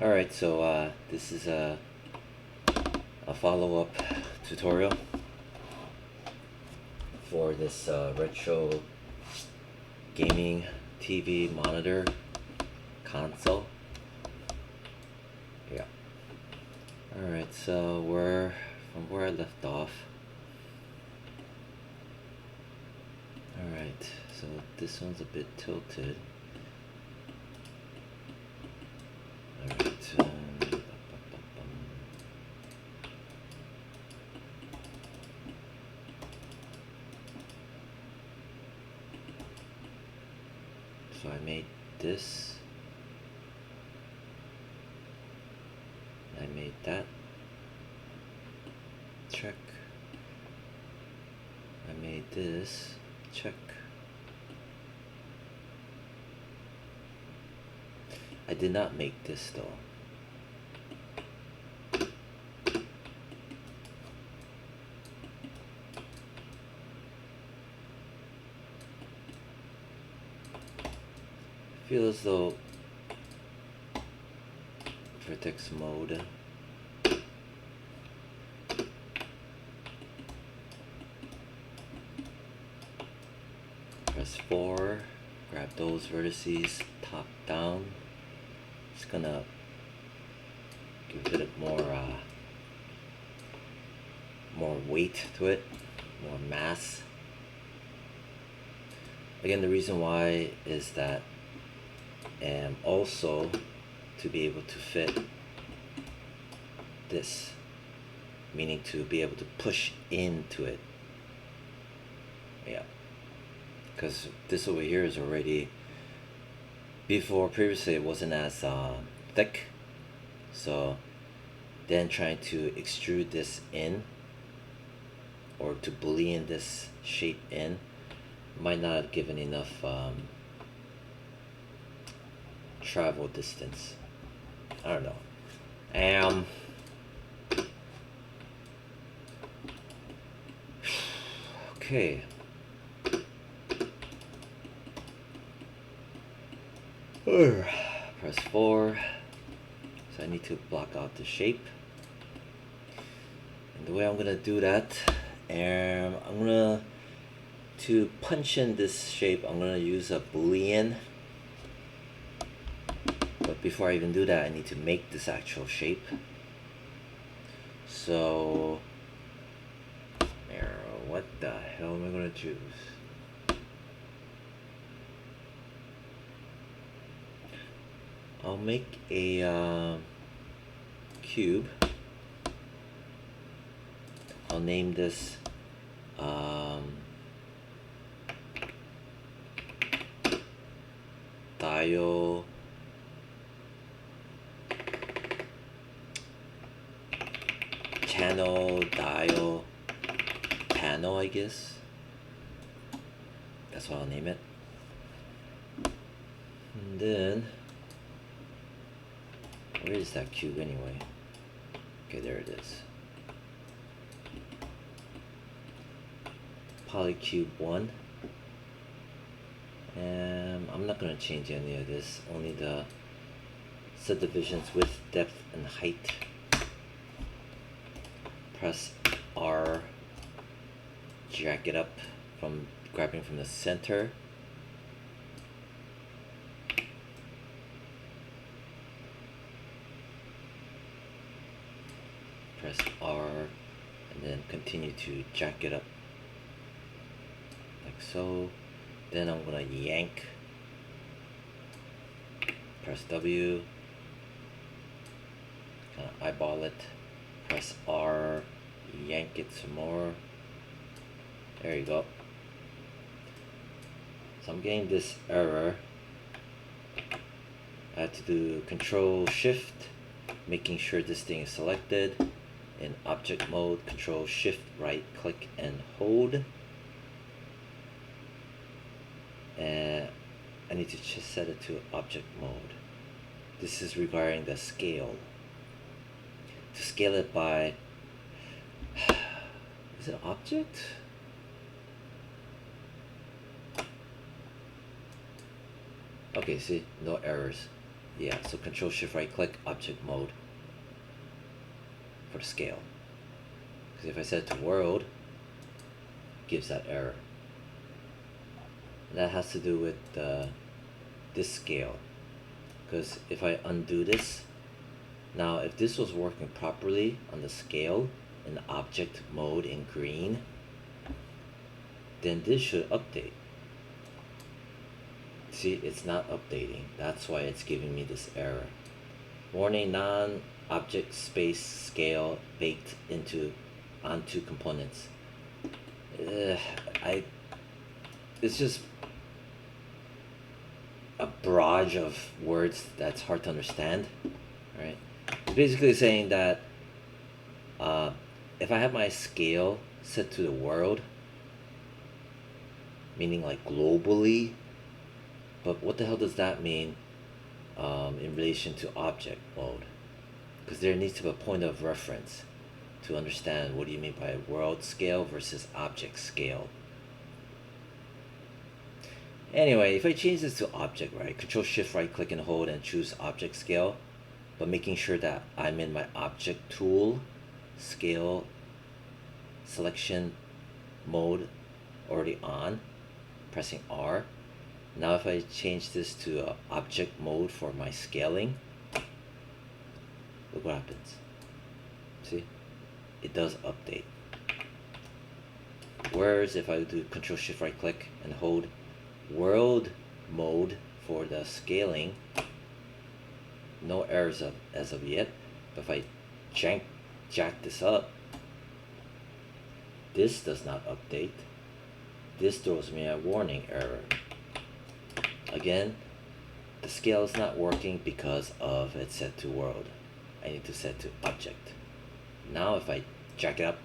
Alright, so this is a follow-up tutorial for this retro gaming TV monitor console. Yeah. Alright, so from where I left off. Alright, so this one's a bit tilted. Alright, so I made this. I made that. Check. I made this. Check. I did not make this though. I feel as though vertex mode. Press 4, grab those vertices, top down. It's gonna give a bit more weight to it, more mass. Again, the reason why is that, and also to be able to fit this, meaning to be able to push into it. Yeah, because this over here is already, previously it wasn't as thick, so then trying to extrude this in or to boolean this shape in might not have given enough travel distance. I don't know. Okay. Press 4. So I need to block out the shape. And the way I'm gonna do that, I'm gonna to punch in this shape, I'm gonna use a boolean. But before I even do that, I need to make this actual shape. So what the hell am I gonna choose? I'll make a cube. I'll name this dial channel dial panel, I guess. That's what I'll name it. And then where is that cube anyway? Okay, there it is. Polycube 1. And I'm not going to change any of this, only the subdivisions width, depth, and height. Press R, drag it up from grabbing from the center. Press R and then continue to jack it up like so. Then I'm gonna yank. Press W. Kind of eyeball it. Press R. Yank it some more. There you go. So I'm getting this error. I have to do Control Shift, making sure this thing is selected. In object mode, Control Shift, right click and hold. And I need to just set it to object mode. This is regarding the scale. To scale it by, is it object? Okay, see, no errors. Yeah, so Control Shift right click object mode for the scale. Because if I set it to world, it gives that error. And that has to do with this scale. Because if I undo this, now if this was working properly on the scale in the object mode in green, then this should update. See, it's not updating. That's why it's giving me this error. Warning, non-object space scale baked onto components. It's just a barrage of words that's hard to understand, right? It's basically saying that if I have my scale set to the world, meaning like globally, but what the hell does that mean in relation to object mode? Because there needs to be a point of reference to understand what do you mean by world scale versus object scale. Anyway, if I change this to object, right, Control Shift right click and hold and choose object scale, but making sure that I'm in my object tool scale selection mode already on, pressing R. Now if I change this to object mode for my scaling, look what happens. See, it does update. Whereas if I do Control Shift right click and hold world mode for the scaling, no errors as of yet. But if I jack this up, this does not update. This throws me a warning error. Again, the scale is not working because of it's set to world. I need to set to object. Now if I jack it up,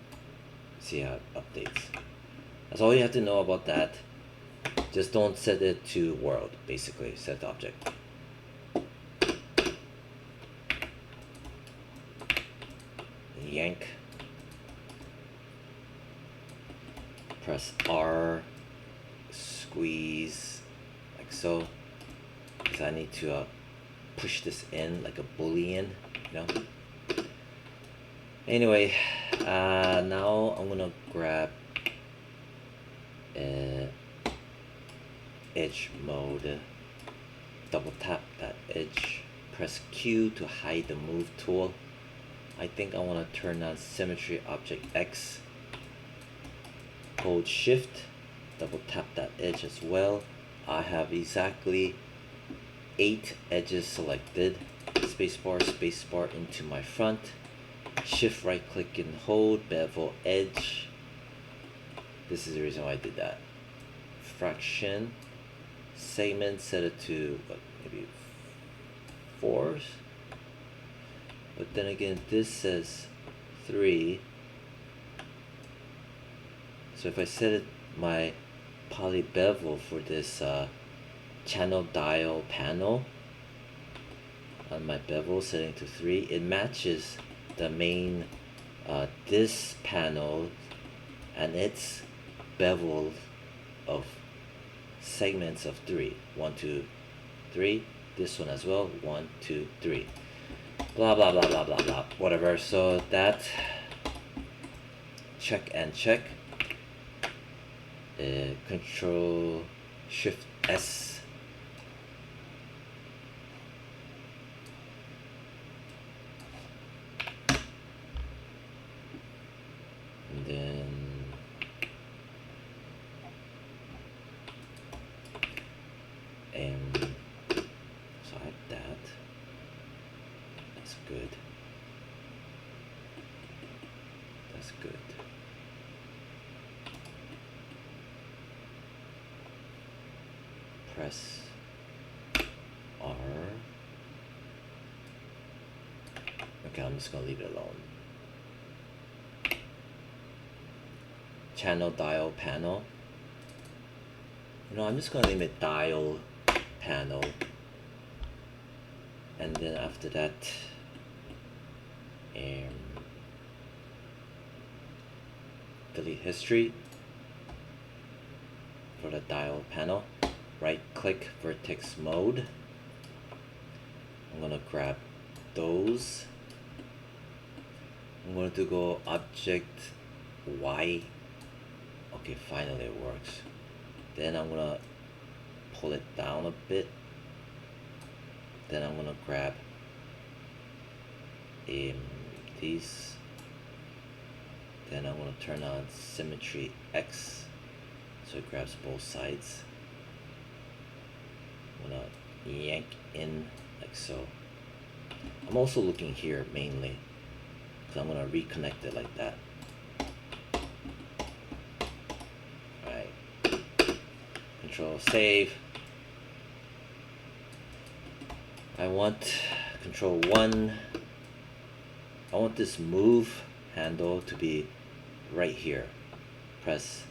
see how it updates. That's all you have to know about that. Just don't set it to world, basically, set to object. Yank. Press R, squeeze, like so. Because I need to push this in like a boolean, you know. Anyway, now I'm gonna grab edge mode, double tap that edge, press Q to hide the move tool. I think I want to turn on symmetry object X, hold shift, double tap that edge as well. I have exactly 8 edges selected. Spacebar into my front, shift right click and hold, bevel edge. This is the reason why I did that. Fraction, segment, set it to what, maybe 4s. But then again, this says 3. So if I set it my poly bevel for this channel dial panel on my bevel setting to 3, it matches the main this panel and its bevel of segments of 3. 1, 2, 3. This one as well. 1, 2, 3. Blah blah blah blah blah blah. Whatever. So that check and check. Control Shift S. And then so I have that. That's good. That's good. Press R. Okay, I'm just gonna leave it alone. Channel dial panel. You know, I'm just gonna name it dial panel. And then after that, delete history for the dial panel. Right click vertex mode. I'm gonna grab those. I'm going to go object Y. Okay, finally it works. Then I'm gonna pull it down a bit. Then I'm gonna grab these. Then I'm gonna turn on symmetry X so it grabs both sides. I'm gonna yank in like so. I'm also looking here mainly because I'm gonna reconnect it like that. Alright. Control save. I want control 1. I want this move handle to be right here. Press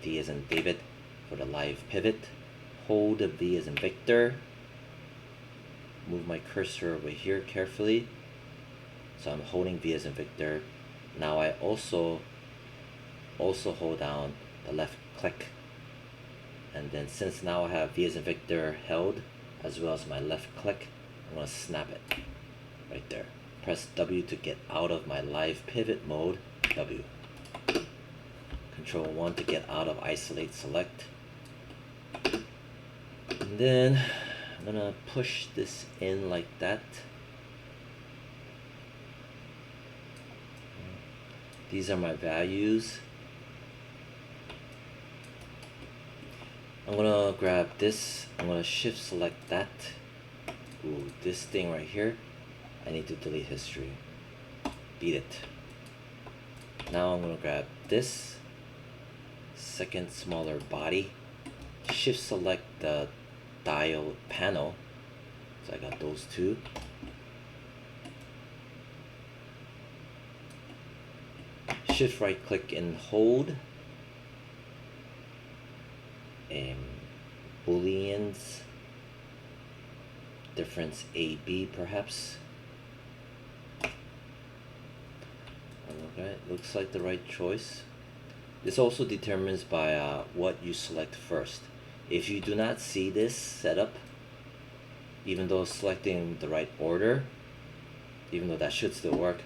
D as in David for the live pivot. Hold V as in Victor. Move my cursor over here carefully. So I'm holding V as in Victor. Now I also hold down the left click. And then since now I have V as in Victor held, as well as my left click, I'm going to snap it right there. Press W to get out of my live pivot mode, W. Control 1 to get out of isolate select. And then I'm going to push this in like that. These are my values. I'm gonna grab this, I'm gonna shift select that. Ooh, this thing right here, I need to delete history. Beat it. Now I'm gonna grab this, second smaller body, shift select the dial panel. So I got those two. Shift right click and hold. Booleans difference AB perhaps. Okay, looks like the right choice. This also determines by what you select first. If you do not see this setup, even though selecting the right order, even though that should still work,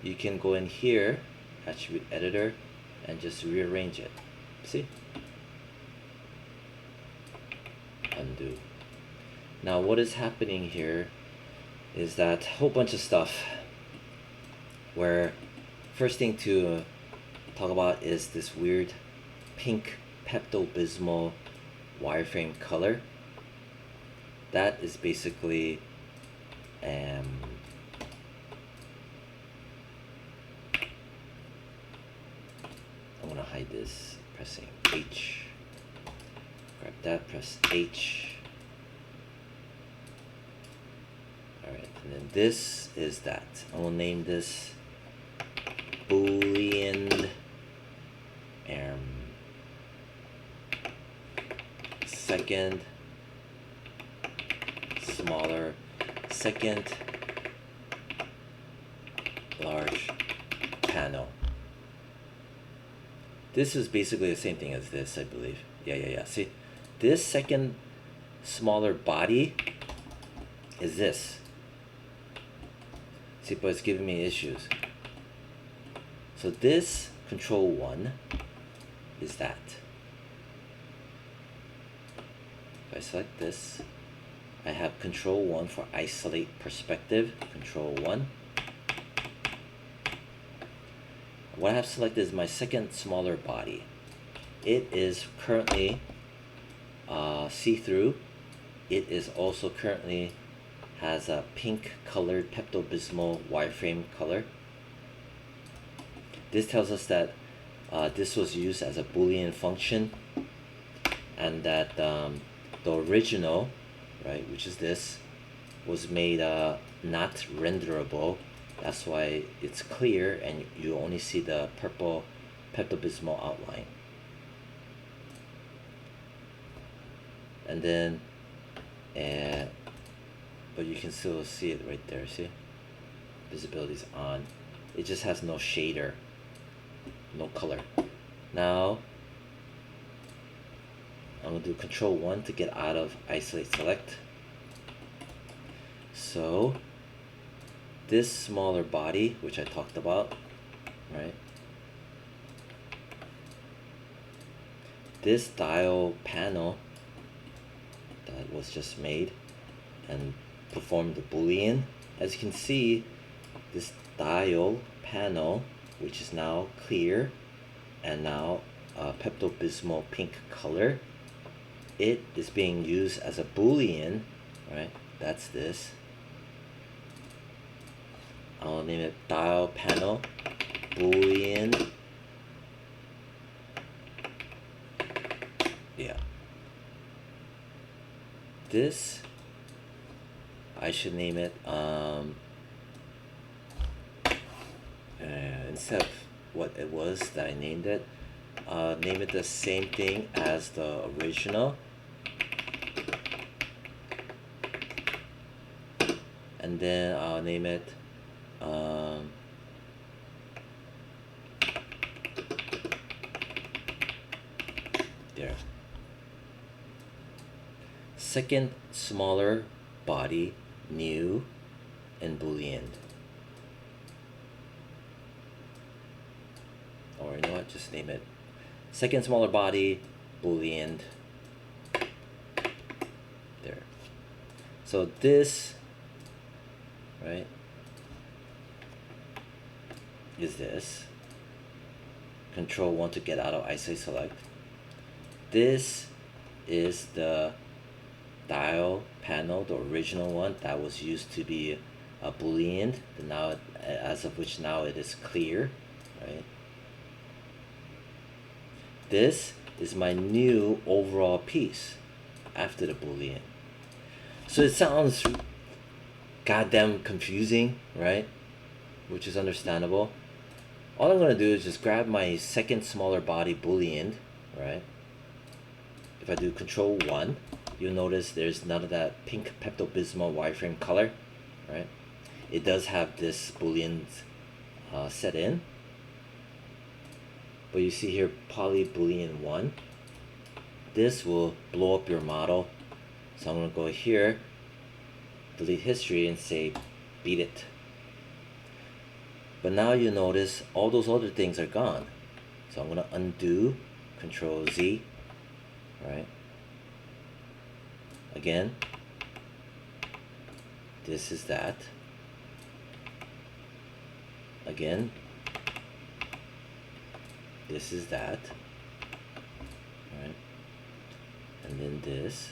you can go in here, attribute editor, and just rearrange it. See? Undo. Now what is happening here is that whole bunch of stuff where first thing to talk about is this weird pink Pepto-Bismol wireframe color. That is basically I want to hide this, pressing H. Grab that, press H. Alright, and then this is that. I will name this Boolean second smaller second large panel. This is basically the same thing as this, I believe. Yeah. See, this second smaller body is this. See, but it's giving me issues. So this control 1 is that. If I select this, I have control 1 for isolate perspective, control 1. What I have selected is my second smaller body. It is currently see-through. It is also currently has a pink colored Pepto-Bismol wireframe color. This tells us that this was used as a Boolean function, and that the original, right, which is this, was made not renderable. That's why it's clear and you only see the purple Pepto-Bismol outline. And then, but you can still see it right there, see? Visibility is on. It just has no shader, no color. Now, I'm gonna do control 1 to get out of isolate select. So this smaller body, which I talked about, right? This dial panel that was just made and performed the Boolean. As you can see, this dial panel, which is now clear and now Pepto-Bismol pink color, it is being used as a Boolean, right? That's this. I'll name it dial panel Boolean. Yeah. This, I should name it instead of what it was that I named it, name it the same thing as the original, and then I'll name it there. Second smaller body, new, and Boolean. Or you know what, just name it second smaller body, Boolean. There. So this, right, is this. Control 1 to get out of isolate select. This is the dial panel, the original one that was used to be a Boolean, now as of which now it is clear, right? This is my new overall piece after the Boolean. So it sounds goddamn confusing, right? Which is understandable. All I'm gonna do is just grab my second smaller body Boolean, right? If I do Control 1, you'll notice there's none of that pink Pepto-Bismol wireframe color, right? It does have this Boolean set in, but you see here poly Boolean 1. This will blow up your model. So I'm gonna go here, delete history, and say beat it. But now you notice all those other things are gone. So I'm gonna undo, Control Z, right? Again, this is that. Again, this is that, right? And then this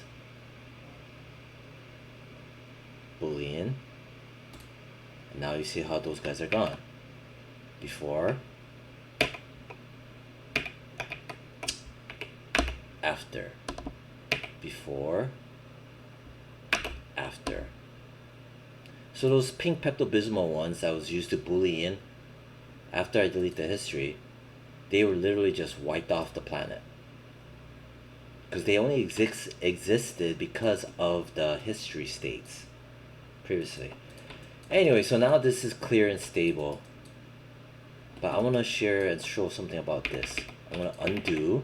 Boolean, and now you see how those guys are gone. Before, after, before, after. So those pink Pepto-Bismol ones that was used to Boolean, after I delete the history, they were literally just wiped off the planet. Because they only existed because of the history states previously. Anyway, so now this is clear and stable. But I want to share and show something about this. I'm going to undo.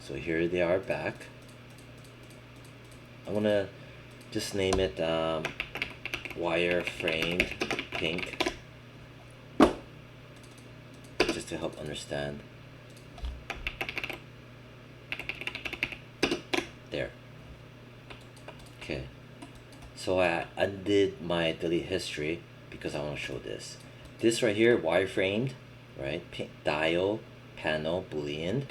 So here they are back. I'm going to just name it wireframed pink. Just to help understand. There. Okay. So I undid my delete history because I want to show this. This right here, wireframed, right? Pink dial panel Boolean.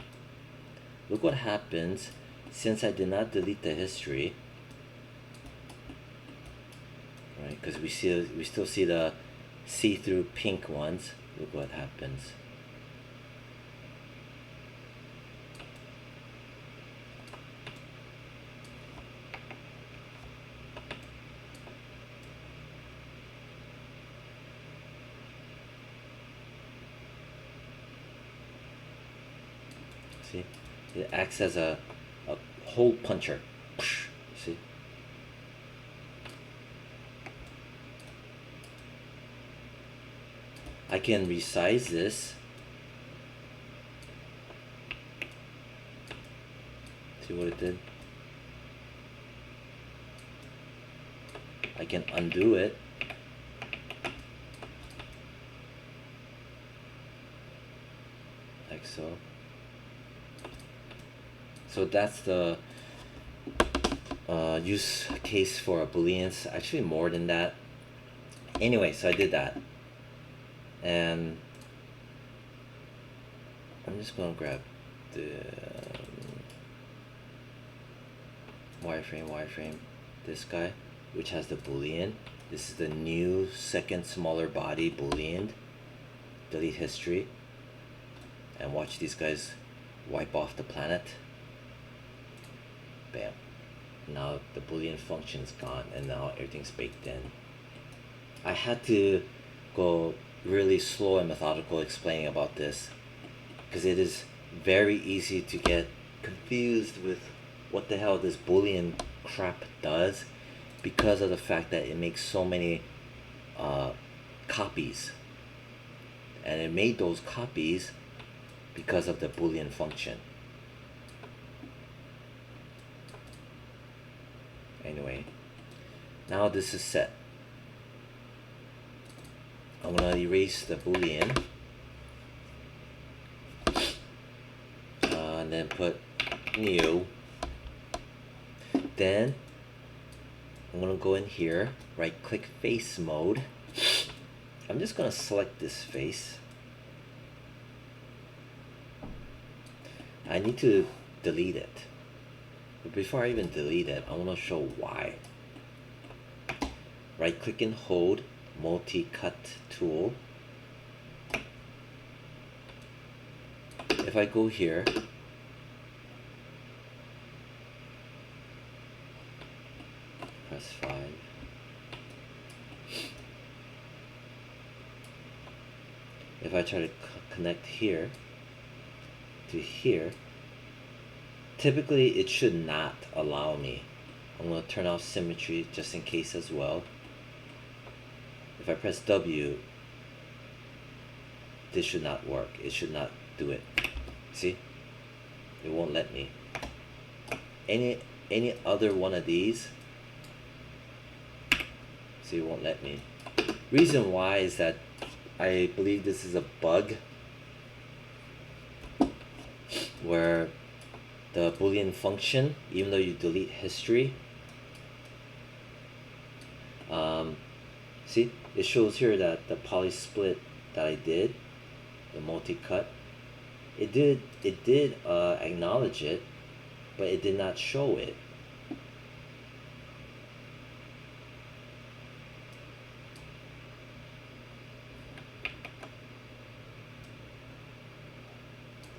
Look what happens since I did not delete the history, right? Because we still see the see-through pink ones. Look what happens. See, it acts as a hole puncher. See? I can resize this. See what it did? I can undo it. Like so. So that's the use case for booleans. Actually more than that. Anyway, so I did that. And I'm just gonna grab the wireframe, this guy, which has the boolean. This is the new second smaller body boolean. Delete history. And watch these guys wipe off the planet. Bam. Now the boolean function is gone and now everything's baked in. I had to go really slow and methodical explaining about this because it is very easy to get confused with what the hell this boolean crap does because of the fact that it makes so many copies, and it made those copies because of the boolean function. Anyway, now this is set. I'm gonna erase the boolean and then put new. Then I'm gonna go in here, right click face mode. I'm just gonna select this face. I need to delete it. But before I even delete it, I want to show why. Right click and hold multi-cut tool. If I go here, press 5. If I try to connect here to here, typically it should not allow me. I'm going to turn off symmetry just in case as well. If I press W, this should not work. It should not do it. See? It won't let me. Any other one of these, see, it won't let me. Reason why is that I believe this is a bug where the boolean function, even though you delete history, see, it shows here that the poly split that I did, the multi-cut, it did acknowledge it, but it did not show it.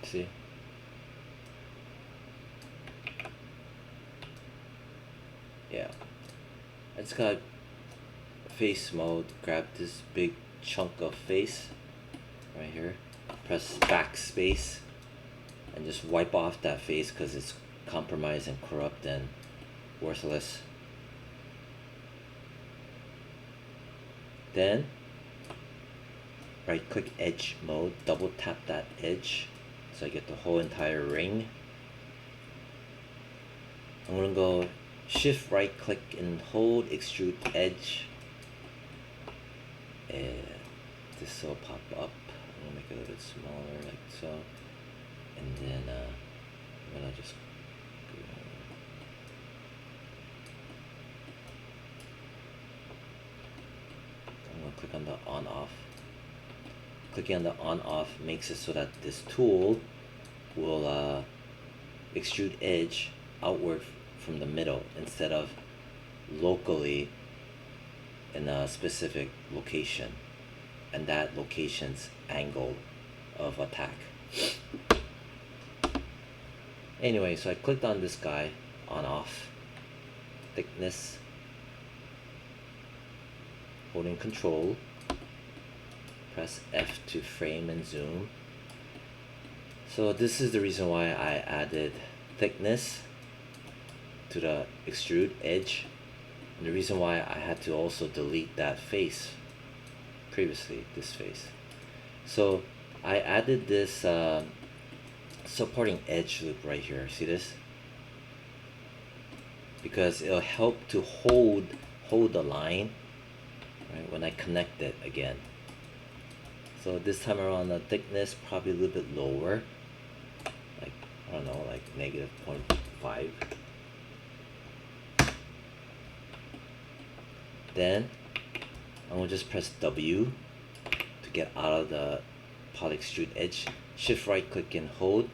See? Yeah. I just got face mode, grab this big chunk of face right here, press backspace, and just wipe off that face because it's compromised and corrupt and worthless. Then right click edge mode, double tap that edge so I get the whole entire ring. I'm gonna go shift right click and hold extrude edge, and this will pop up. I'm gonna make it a little bit smaller like so, and then I'm gonna just I'm gonna click on the on off. Clicking on the on off makes it so that this tool will extrude edge outward from the middle instead of locally in a specific location, and that location's angle of attack. Anyway, so I clicked on this guy, on off, thickness, holding control, press F to frame and zoom. So this is the reason why I added thickness to the extrude edge, and the reason why I had to also delete that face previously, this face. So I added this supporting edge loop right here. See this? Because it'll help to hold hold the line, right, when I connect it again. So this time around the thickness probably a little bit lower, like, I don't know, like negative 0.5. Then I'm gonna just press W to get out of the poly extrude edge. Shift right click and hold,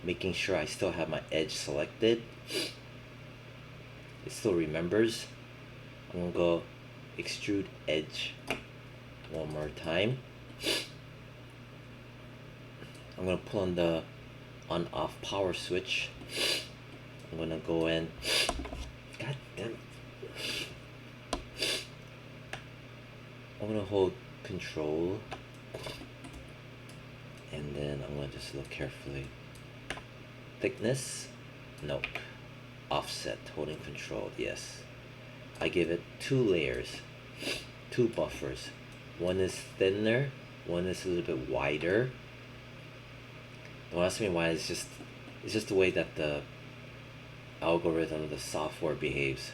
making sure I still have my edge selected. It still remembers. I'm gonna go extrude edge one more time. I'm gonna pull on the on off power switch. I'm gonna go in. God damn it. I'm gonna hold control, and then I'm gonna just look carefully. Thickness, nope. Offset, holding control, yes. I give it 2 layers, 2 buffers. One is thinner, one is a little bit wider. Don't ask me why, it's just the way that the algorithm, the software behaves.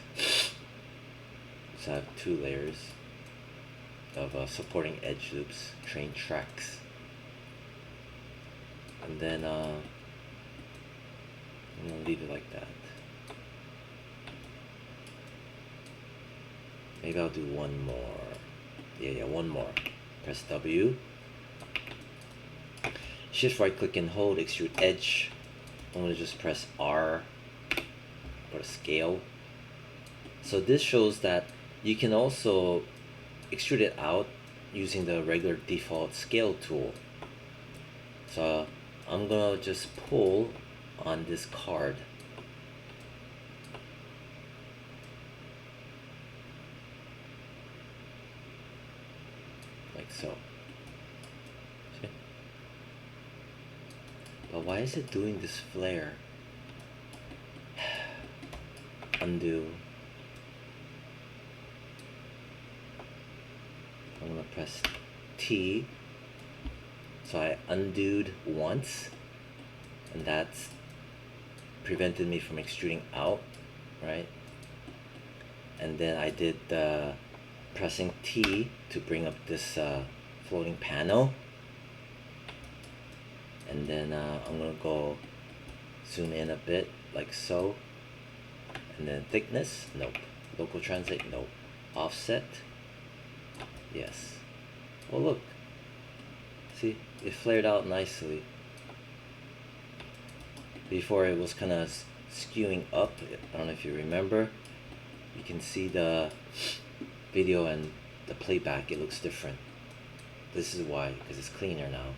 So I have 2 layers of supporting edge loops, train tracks. And then I'm gonna leave it like that. Maybe I'll do one more. Yeah, one more. Press W. Shift right click and hold, extrude edge. I'm gonna just press R, go to scale. So this shows that you can also extrude it out using the regular default scale tool. So I'm gonna just pull on this card. Like so. See? But why is it doing this flare? Undo. I'm gonna press T. So I undoed once, and that's prevented me from extruding out, right? And then I did pressing T to bring up this floating panel. And then I'm gonna go zoom in a bit, like so. And then thickness, nope. Local translate, nope. Offset, yes. Oh look, see, it flared out nicely. Before it was kind of skewing up. I don't know if you remember. You can see the video and the playback, it looks different. This is why, because it's cleaner now.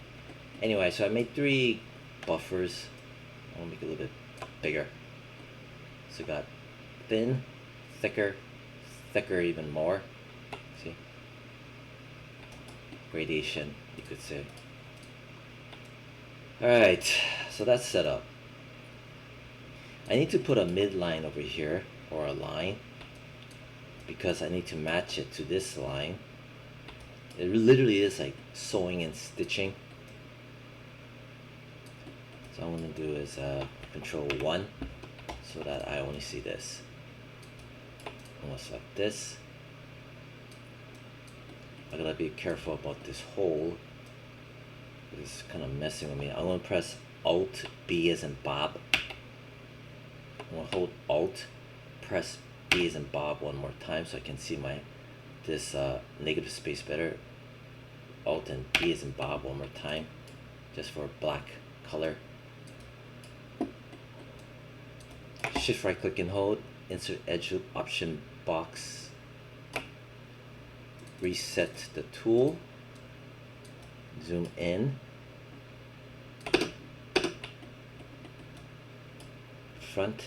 Anyway, so I made 3 buffers. I'll make it a little bit bigger. So got thin, thicker, thicker even more. See? Gradation, you could say. Alright, so that's set up. I need to put a midline over here, or a line, because I need to match it to this line. It literally is like sewing and stitching. So what I'm going to do is control 1 so that I only see this. I'm going to select this. I gotta be careful about this hole. It's kind of messing with me. I'm going to press Alt B as in Bob. I'm going to hold Alt, press B as in Bob one more time so I can see this negative space better. Alt and B as in Bob one more time, just for black color. Shift right click and hold, insert edge loop option box, reset the tool, zoom in, front,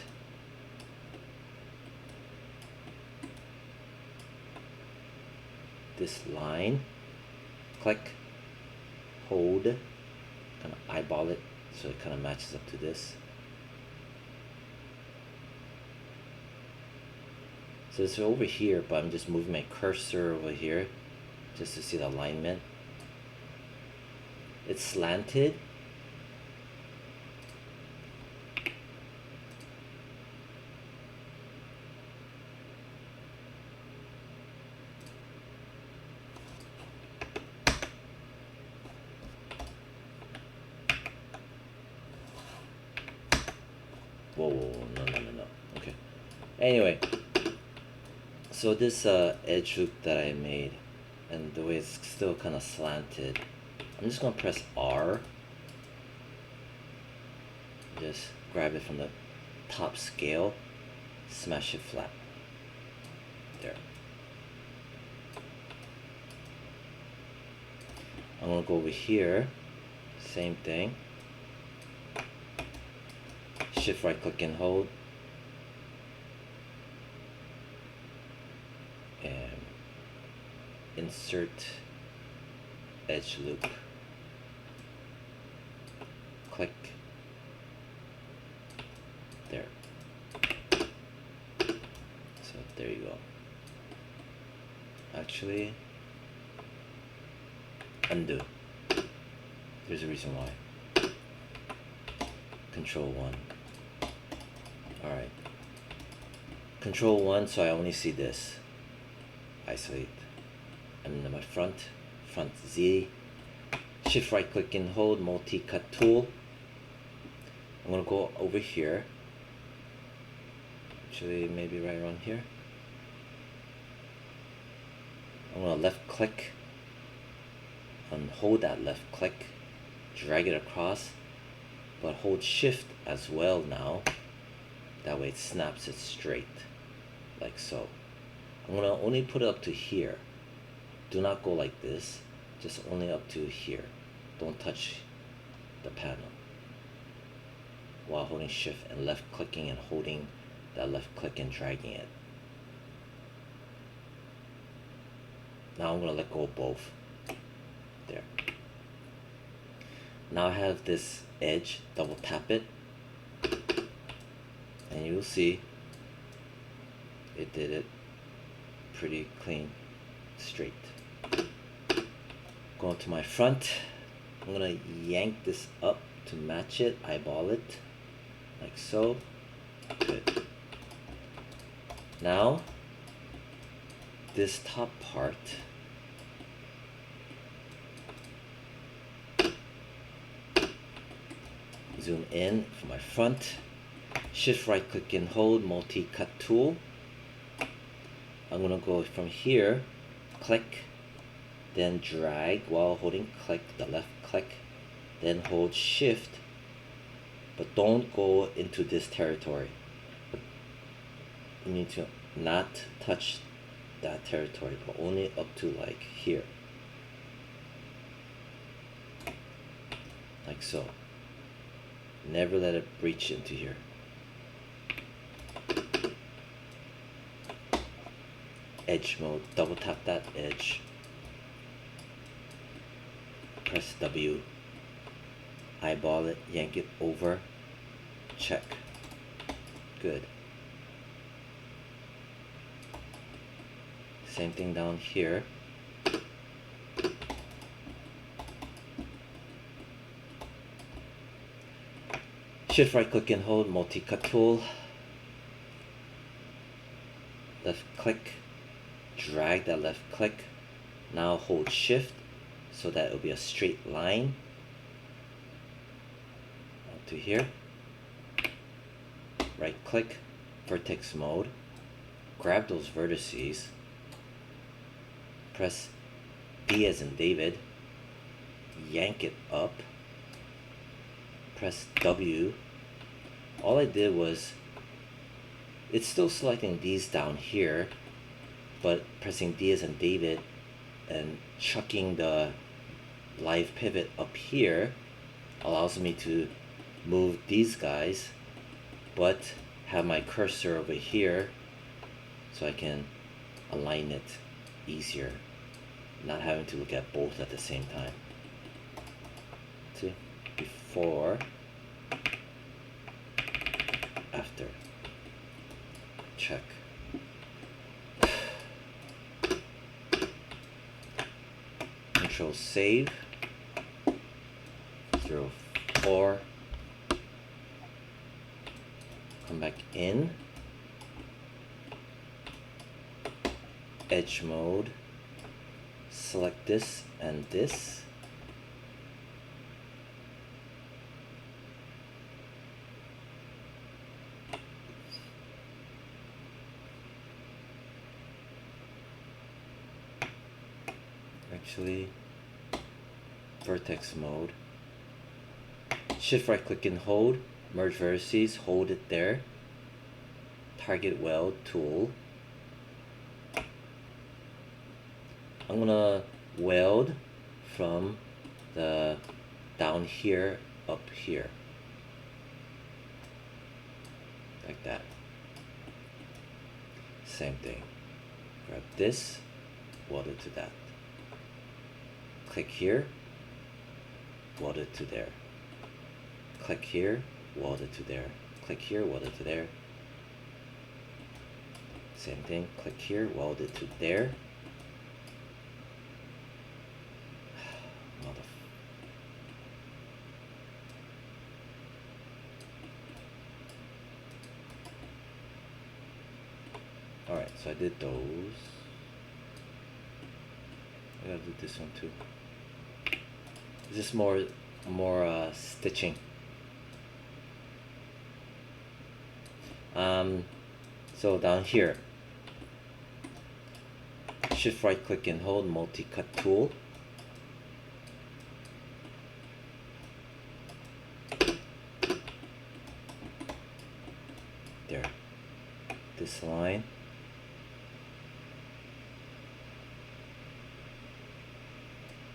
this line, click, hold, kind of eyeball it so it kind of matches up to this. So it's over here, but I'm just moving my cursor over here just to see the alignment. It's slanted. Anyway, so this edge loop that I made, and the way it's still kind of slanted, I'm just gonna press R. Just grab it from the top scale, smash it flat. There. I'm gonna go over here, same thing. Shift right click and hold. And insert edge loop. Click. There. So there you go. Actually, undo. There's a reason why. Control 1. Alright. Control 1, so I only see this. Isolate. And then my front Z. Shift right click and hold, multi-cut tool. I'm gonna go over here. Actually, maybe right around here. I'm gonna left click and hold that left click, drag it across, but hold shift as well now. That way it snaps it straight, like so. I'm gonna only put it up to here. Do not go like this, just only up to here. Don't touch the panel while holding shift and left clicking and holding that left click and dragging it. Now I'm gonna let go of both. There. Now I have this edge, double tap it, and you'll see it did it pretty clean, straight. Going to my front, I'm gonna yank this up to match it, eyeball it, like so. Good. Now, this top part, zoom in for my front, shift right click and hold, multi-cut tool. I'm gonna go from here, click, then drag while holding click, the left click, then hold shift, but don't go into this territory. You need to not touch that territory, but only up to like here, like so. Never let it breach into here. Edge mode, double tap that edge, press W, eyeball it, yank it over, check. Good. Same thing down here. Shift right click and hold, multi-cut tool, left click, drag that left click, now hold shift so that it will be a straight line up to here. Right click, vertex mode, grab those vertices, press D as in David, yank it up, press W. All I did was, it's still selecting these down here, but pressing D as in David and chucking the live pivot up here allows me to move these guys, but have my cursor over here so I can align it easier, not having to look at both at the same time. See, before, after, check. Control save, 04, come back in, edge mode, select this and this, actually, vertex mode. Shift right click and hold, merge vertices, hold it there. Target weld tool. I'm gonna weld from the down here up here, like that. Same thing. Grab this, weld it to that. Click here, weld it to there. Click here, weld it to there. Click here, weld it to there. Same thing, click here, weld it to there. Alright, so I did those. I gotta do this one too. It's just more stitching. So down here, shift right click and hold multi-cut tool. There. This line.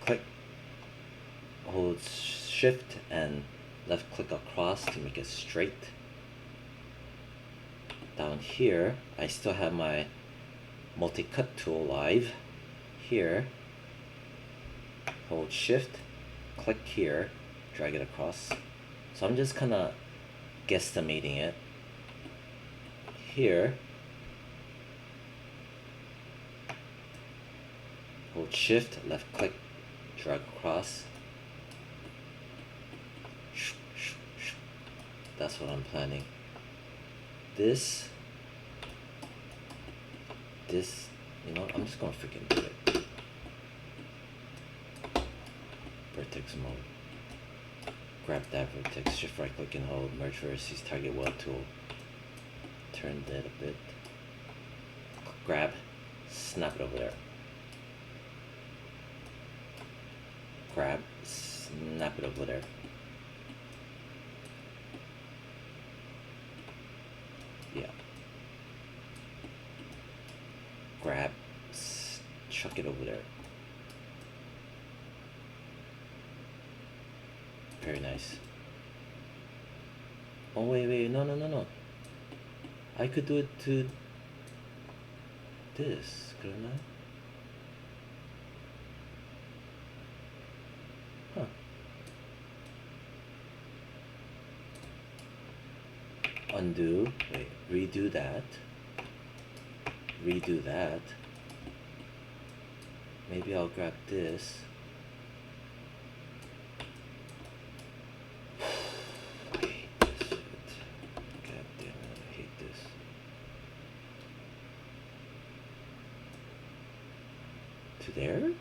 Click. Hold shift and left click across to make it straight. Down here, I still have my multi-cut tool live. Here, hold shift, click here, drag it across. So I'm just kind of guesstimating it. Here, hold shift, left click, drag across. That's what I'm planning. This, you know, I'm just gonna freaking do it. Vertex mode. Grab that vertex, shift right click and hold, merge vertices, target weld tool. Turn that a bit. Grab, snap it over there. Grab, snap it over there. Yeah. Grab, chuck it over there. Very nice. Oh wait, no. I could do it to this, couldn't I? Huh. Undo, wait, redo that. Redo that. Maybe I'll grab this. I hate this shit. God damn it, I hate this. To there?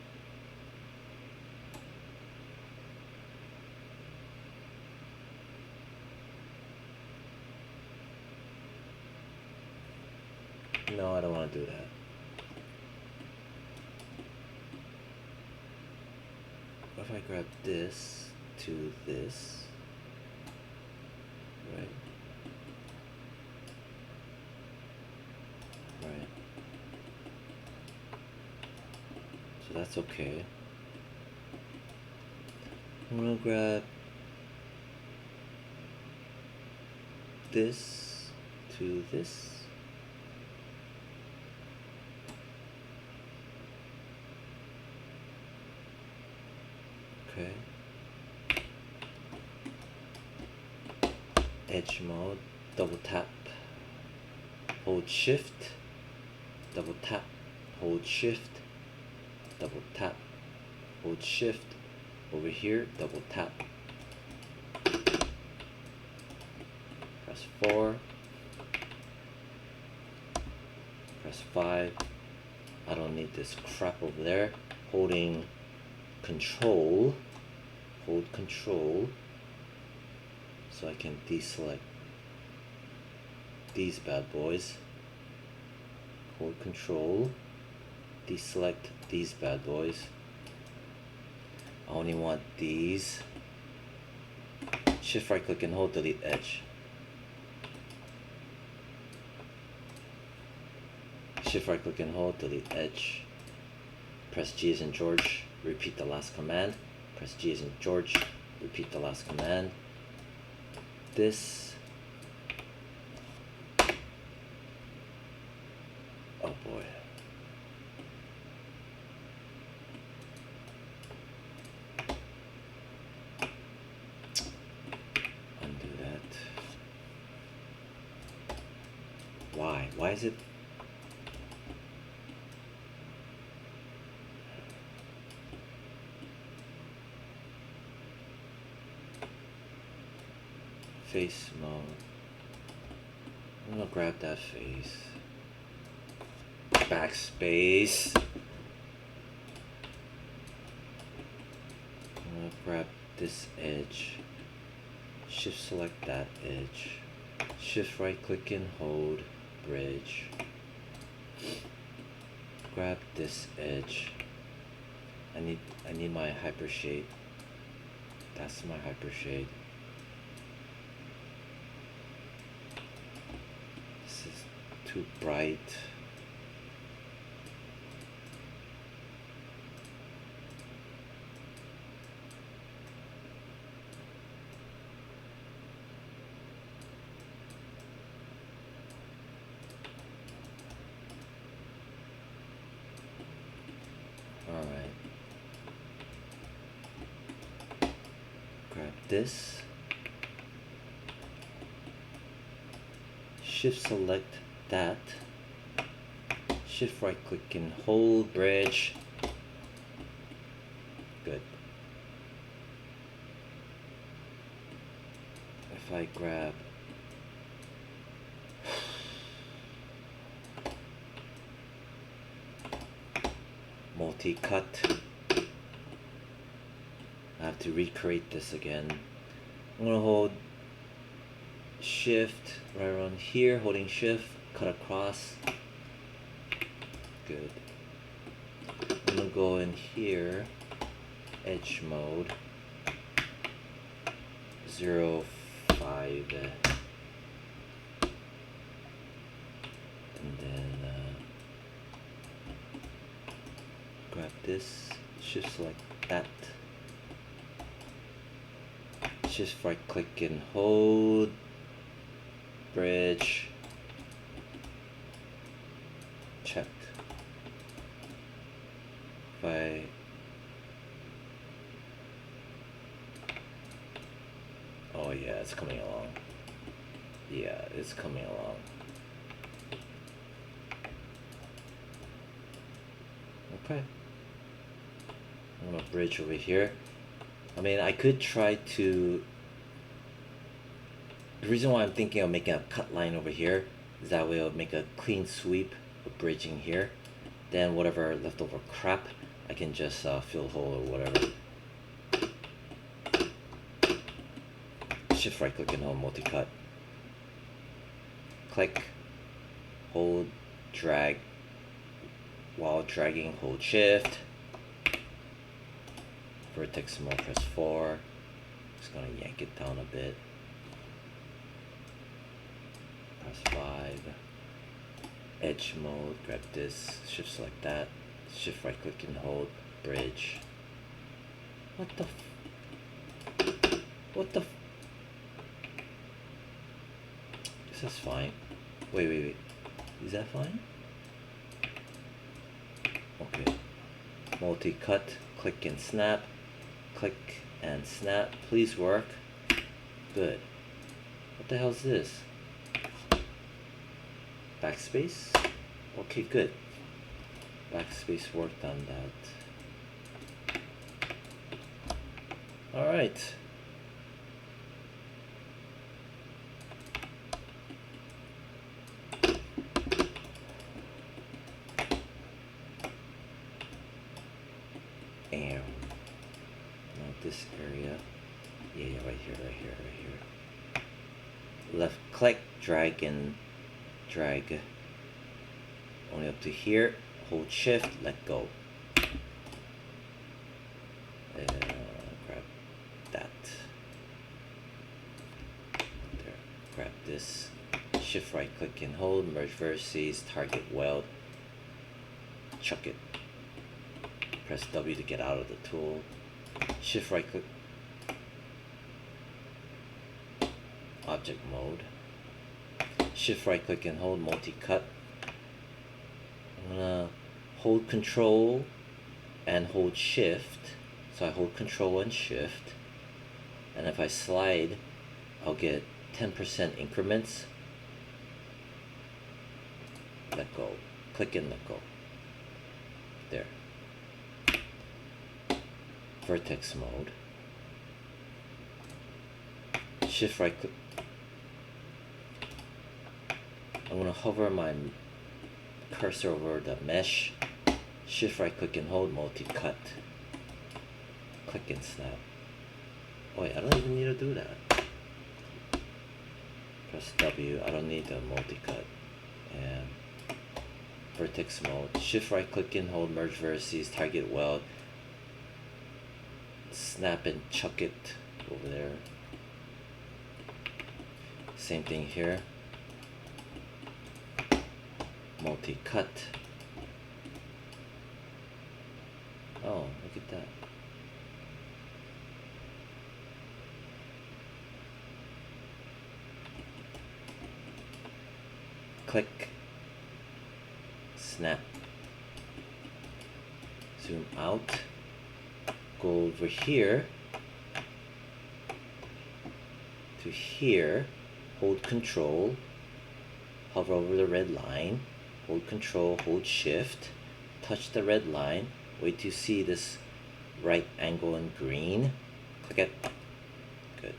No, I don't want to do that. What if I grab this to this? Right. Right. So that's okay. I'm gonna grab this to this. Okay. Edge mode, double tap, hold shift, double tap, hold shift, double tap, hold shift, over here, double tap, press 4, press 5, I don't need this crap over there, holding control, hold control, so I can deselect these bad boys, hold control, deselect these bad boys, I only want these. Shift right click and hold, delete edge. Shift right click and hold, delete edge. Press G as in George, repeat the last command. Press G as in George, repeat the last command. This, oh boy. Undo that. Why? Why is it? Face mode. I'm gonna grab that face. Backspace. I'm gonna grab this edge. Shift select that edge. Shift right click and hold, bridge. Grab this edge. I need my hyper shade. That's my hyper shade. This is too bright. Alright. Grab this. Shift select that. Shift right click and hold, bridge. Good. If I grab multi-cut, I have to recreate this again. I'm gonna hold shift right around here, holding shift, cut across. Good. I'm gonna go in here, edge mode, 0.5, and then grab this, shift select that, shift right click and hold, bridge, checked. If I oh yeah, it's coming along. Yeah, it's coming along. Okay. I'm gonna bridge over here. I mean, I could try to. The reason why I'm thinking of making a cut line over here is that way I'll make a clean sweep of bridging here. Then whatever leftover crap, I can just fill hole or whatever. Shift right click and hold multi-cut. Click, hold, drag. While dragging, hold shift. Vertex mode, press 4. Just gonna yank it down a bit. Press 5. Edge mode, grab this, shift select that, shift right click and hold, bridge. What the what the This is fine. Wait. Is that fine? Okay. Multi-cut, click and snap, click and snap. Please work. Good. What the hell is this? Backspace? Okay, good. Backspace worked on that. Alright. And not this area. Yeah, right here. Left click, drag and drag only up to here, hold shift, let go. this. Shift right click and hold, merge vertices, target weld, chuck it. Press W to get out of the tool. Shift right click, object mode. Shift right click and hold, multi-cut. I'm gonna hold control and hold shift. So I hold control and shift. And if I slide, I'll get 10% increments. Let go. Click and let go. There. Vertex mode. Shift right click. I'm going to hover my cursor over the mesh. Shift right click and hold, multi-cut. Click and snap. Oh wait, I don't even need to do that. Press W. I don't need the multi-cut. And vertex mode. Shift right click and hold, merge vertices, target weld. Snap and chuck it over there. Same thing here. Multi-cut. Oh, look at that. Click. Snap. Zoom out. Go over here to here. Hold control. Hover over the red line. Hold control, hold shift. Touch the red line. Wait to see this right angle in green. Click it. Good.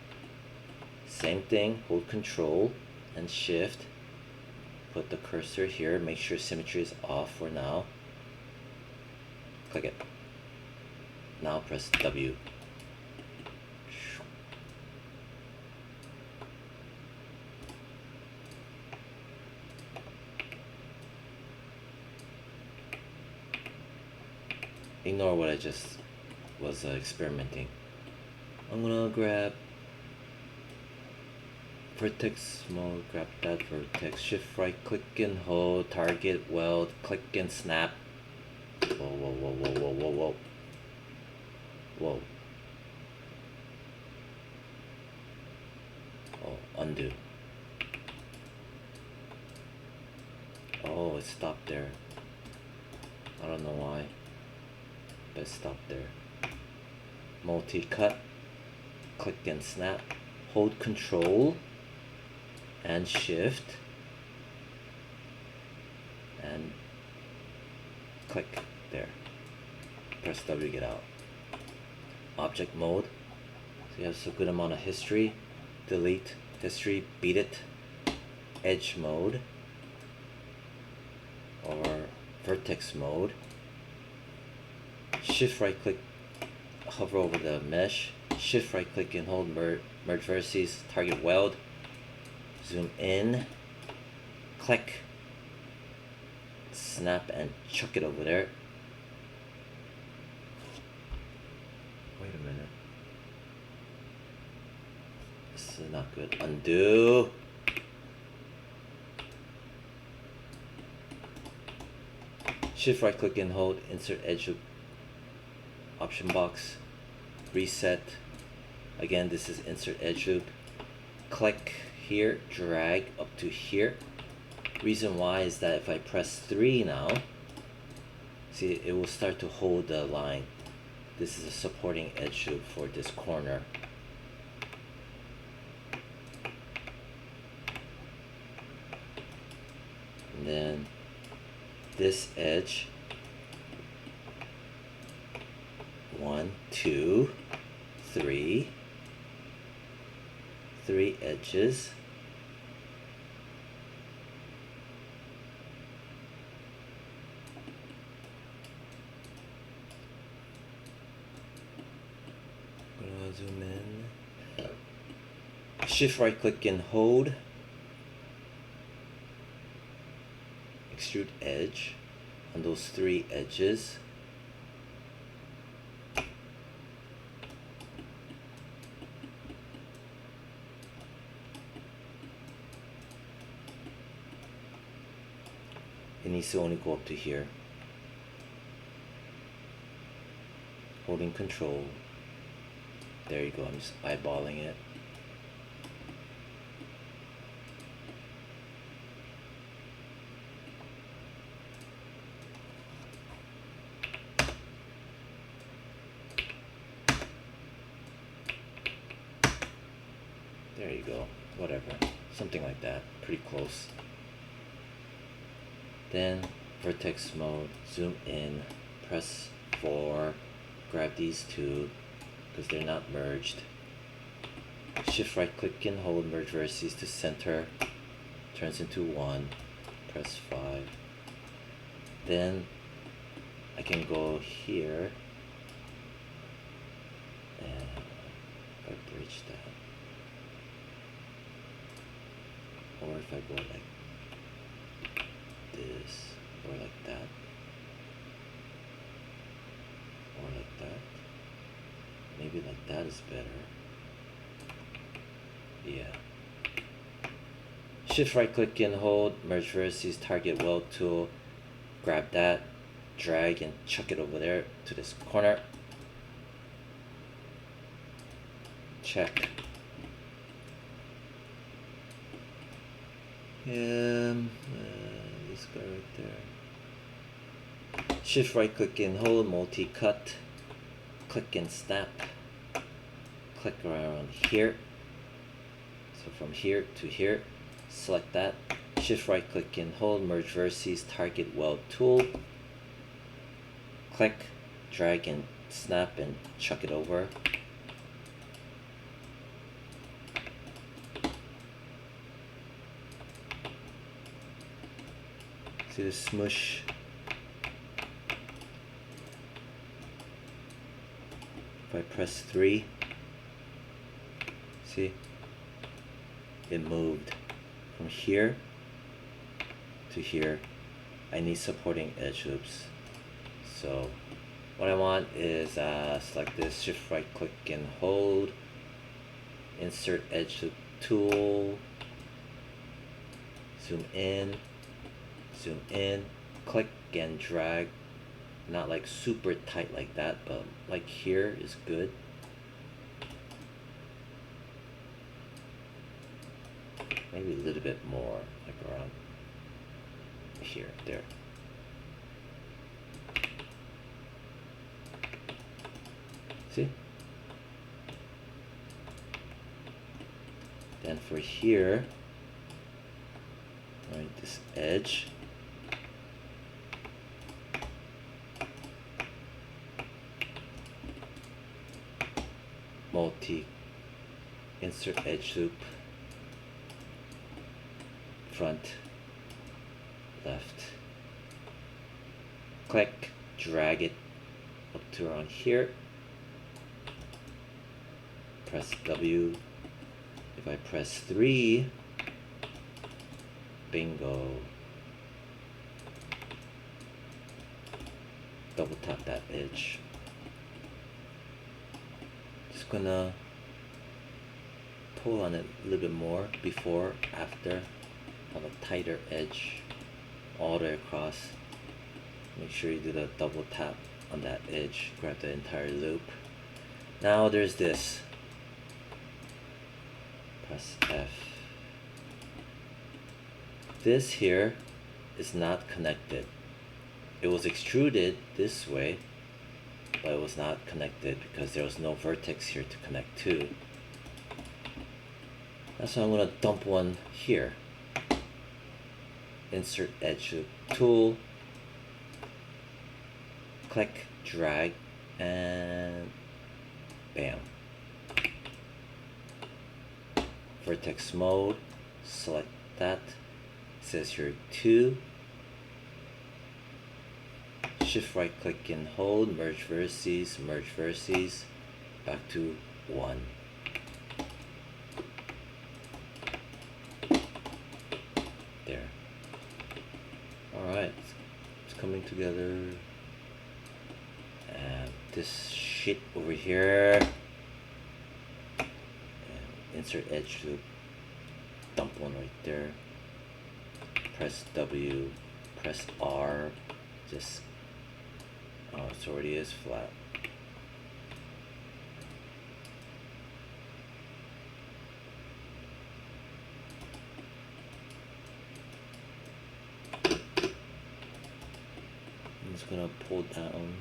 Same thing. Hold control and shift. Put the cursor here. Make sure symmetry is off for now. Click it. Now press W. Ignore what I just was experimenting. I'm gonna grab vertex mode, grab that vertex, shift right click and hold, target weld, click and snap. Whoa, whoa, whoa, whoa, whoa, whoa, whoa. Whoa. Oh, undo. Oh, it stopped there. I don't know why. But stop there. Multi-cut, click and snap, hold control and shift and click there. Press W to get out. Object mode. So you have a good amount of history. Delete history, beat it. Edge mode or vertex mode. Shift right click, hover over the mesh. Shift right click and hold, merge vertices, target weld. Zoom in, click, snap and chuck it over there. Wait a minute. This is not good. Undo. Shift right click and hold, insert edge loop option box, reset. Again, this is insert edge loop. Click here, drag up to here. Reason why is that if I press 3 now, see, it will start to hold the line. This is a supporting edge loop for this corner. And then this edge, 1, 2, 3, 3 edges. I'm gonna zoom in. Shift right click and hold. Extrude edge on those 3 edges. it needs to only go up to here. Holding control. There you go, I'm just eyeballing it. There you go, whatever, something like that, pretty close. Then vertex mode, zoom in, press 4, grab these two because they're not merged. Shift right click and hold merge vertices to center, turns into 1, press 5. Then I can go here and if I bridge that, or if I go like this, or like that, or like that. Maybe like that is better. Yeah. Shift right click and hold, merge vertices, target weld tool, grab that, drag and chuck it over there to this corner. Check. This guy right there. Shift right click and hold, multi-cut, click and snap, click around here. So from here to here, select that, shift right click and hold, merge vertices, target weld tool, click, drag and snap and chuck it over. See the smush? If I press 3, see? It moved from here to here. I need supporting edge loops. So what I want is select this, shift right click and hold, insert edge loop tool, zoom in, click and drag, not like super tight like that, but like here is good. Maybe a little bit more, like around here, there. See? Then for here, right, this edge, multi, insert edge loop, front, left, click, drag it up to around here, press W. If I press 3, bingo, double tap that edge. Just gonna pull on it a little bit more before, after. Have a tighter edge all the way across. Make sure you do the double tap on that edge, grab the entire loop. Now there's this. Press F. This here is not connected. It was extruded this way, but it was not connected because there was no vertex here to connect to. That's why I'm going to dump one here. Insert edge loop tool, click, drag, and bam. Vertex mode, select that. It says here 2. Shift right click and hold, merge vertices, back to 1. There. Alright, it's coming together. And this shit over here. And insert edge loop. Dump one right there. Press W. press R, just, oh, it already is flat. I'm just gonna pull down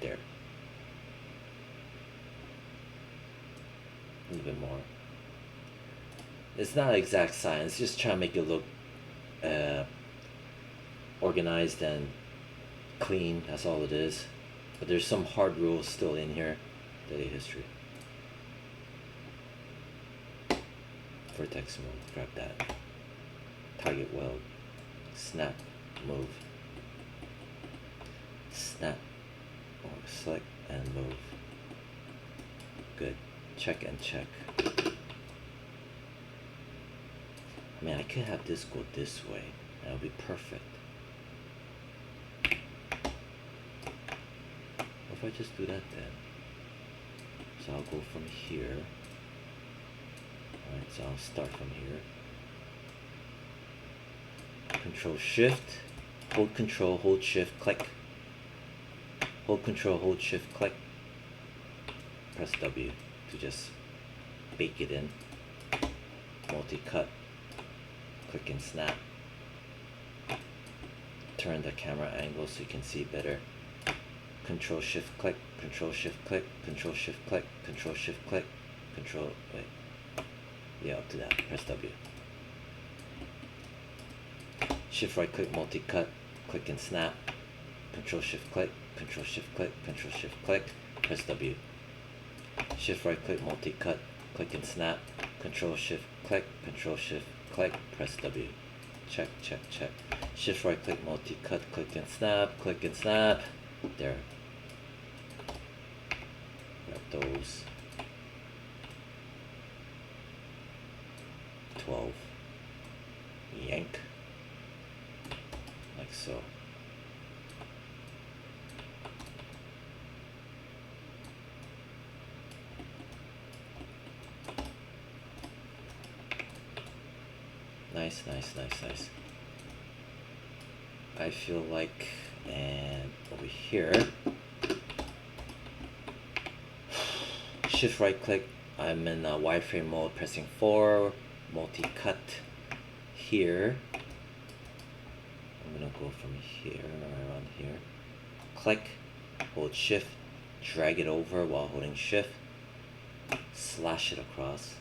there. A little bit more. It's not exact science, just trying to make it look organized and clean. That's all it is. But there's some hard rules still in here. Daily history. Vertex mode, grab that. Target weld. Snap, move. Snap, or select and move. Good. Check and check. I mean, I could have this go this way. That would be perfect. What if I just do that then? So I'll go from here. Alright, so I'll start from here. Control Shift, hold Control, hold Shift, click. Hold Control, hold Shift, click. Press W to just bake it in. Multi-cut, click and snap. Turn the camera angle so you can see better. Control Shift click, Control Shift click, Control Shift click, Control Shift click, Control, wait. Yeah, up to that. Press W. Shift right click, multi-cut, click and snap. Control Shift click, Control Shift click, Control Shift click, press W. Shift right click, multi-cut, click and snap. Control Shift click, Control Shift click, press W. Check, check, check. Shift right click, multi-cut, click and snap, click and snap. There. Grab those. 12. Yank. Like so. Nice, nice, nice, nice. I feel like, and over here, shift right click, I'm in wireframe mode, pressing 4, multi-cut here. I'm gonna go from here around here. Click, hold shift, drag it over while holding shift, slash it across.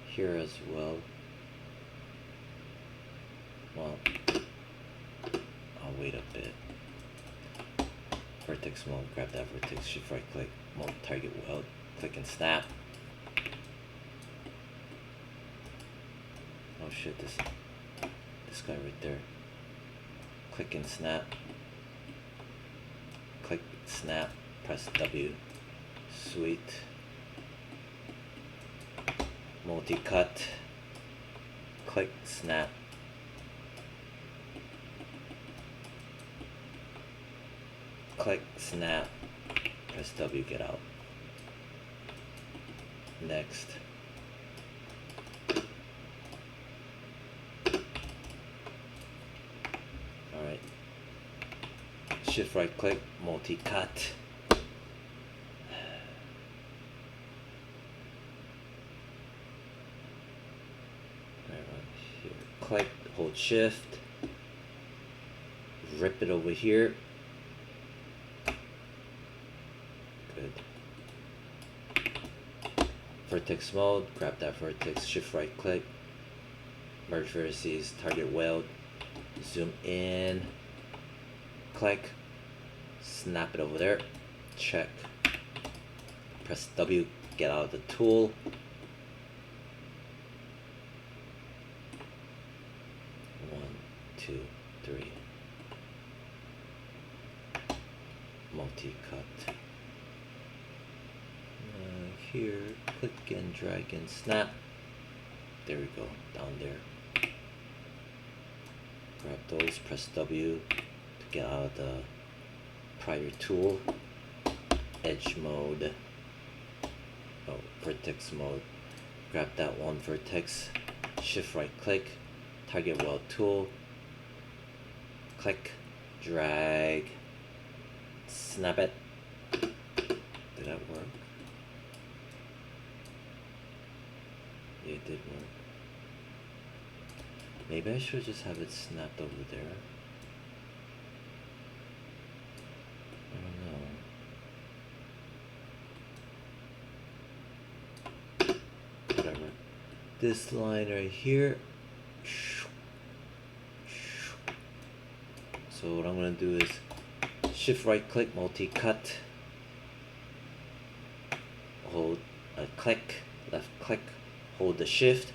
Here as well. Well, I'll wait a bit. Vertex mode, grab that vertex, shift right click, mode target weld, click and snap. Oh shit, this guy right there. Click and snap. Click, snap, press W. Sweet. Multi-cut. Click, snap. Click, snap, press W, get out. Next. Alright. Shift right click, multi-cut. Right here. Click, hold shift. Rip it over here. Good. Vertex mode, grab that vertex, shift right click, merge vertices, target weld, zoom in, click, snap it over there, check, press W, get out of the tool, one, two, three, multi-cut. Here, click and drag and snap. There we go, down there. Grab those, press W to get out of the prior tool. Edge mode. Oh, vertex mode. Grab that one vertex, shift right click, target weld tool, click, drag, snap it. Did that work? Yeah, it did work. Maybe I should just have it snapped over there. I don't know. Whatever. This line right here. So what I'm gonna do is shift right click, multi-cut, hold a click, left click, hold the shift,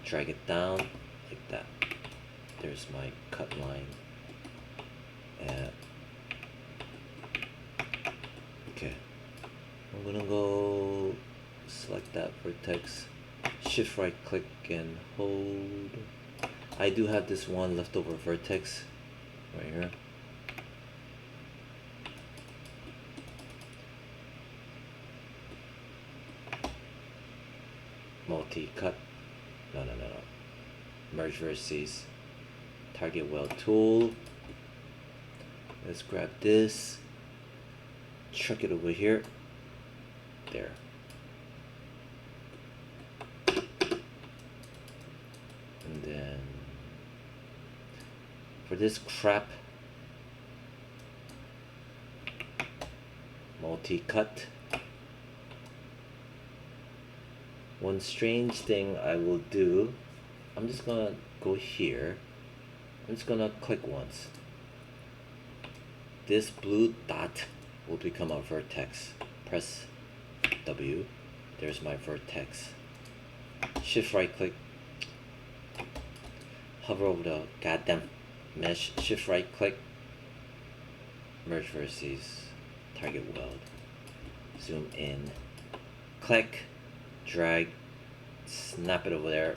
drag it down like that. There's my cut line. And okay, I'm gonna go select that vertex, shift right click and hold. I do have this one leftover vertex right here. Multi-cut, no, merge vertices, target weld tool. Let's grab this, chuck it over here, there. And then for this crap, multi-cut. One strange thing I will do, I'm just gonna go here, I'm just gonna click once. This blue dot will become a vertex. Press W, there's my vertex. Shift right click, hover over the goddamn mesh, shift right click, merge vertices, target weld, zoom in, click, drag, snap it over there,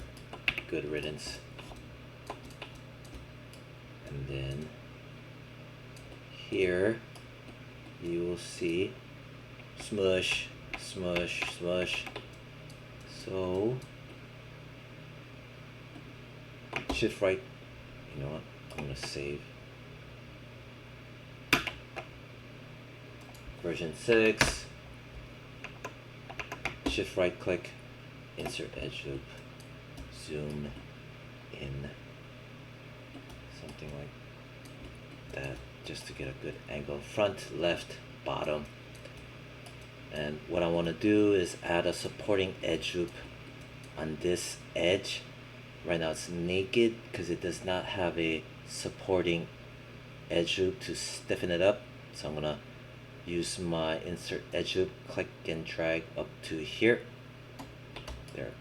good riddance. And then here you will see smush, smush, smush. So shift right, you know what, I'm gonna save. Version 6, shift right click, insert edge loop, zoom in, something like that, just to get a good angle, front, left, bottom. And what I want to do is add a supporting edge loop on this edge. Right now it's naked because it does not have a supporting edge loop to stiffen it up, so I'm gonna use my insert edge loop, click and drag up to here, there.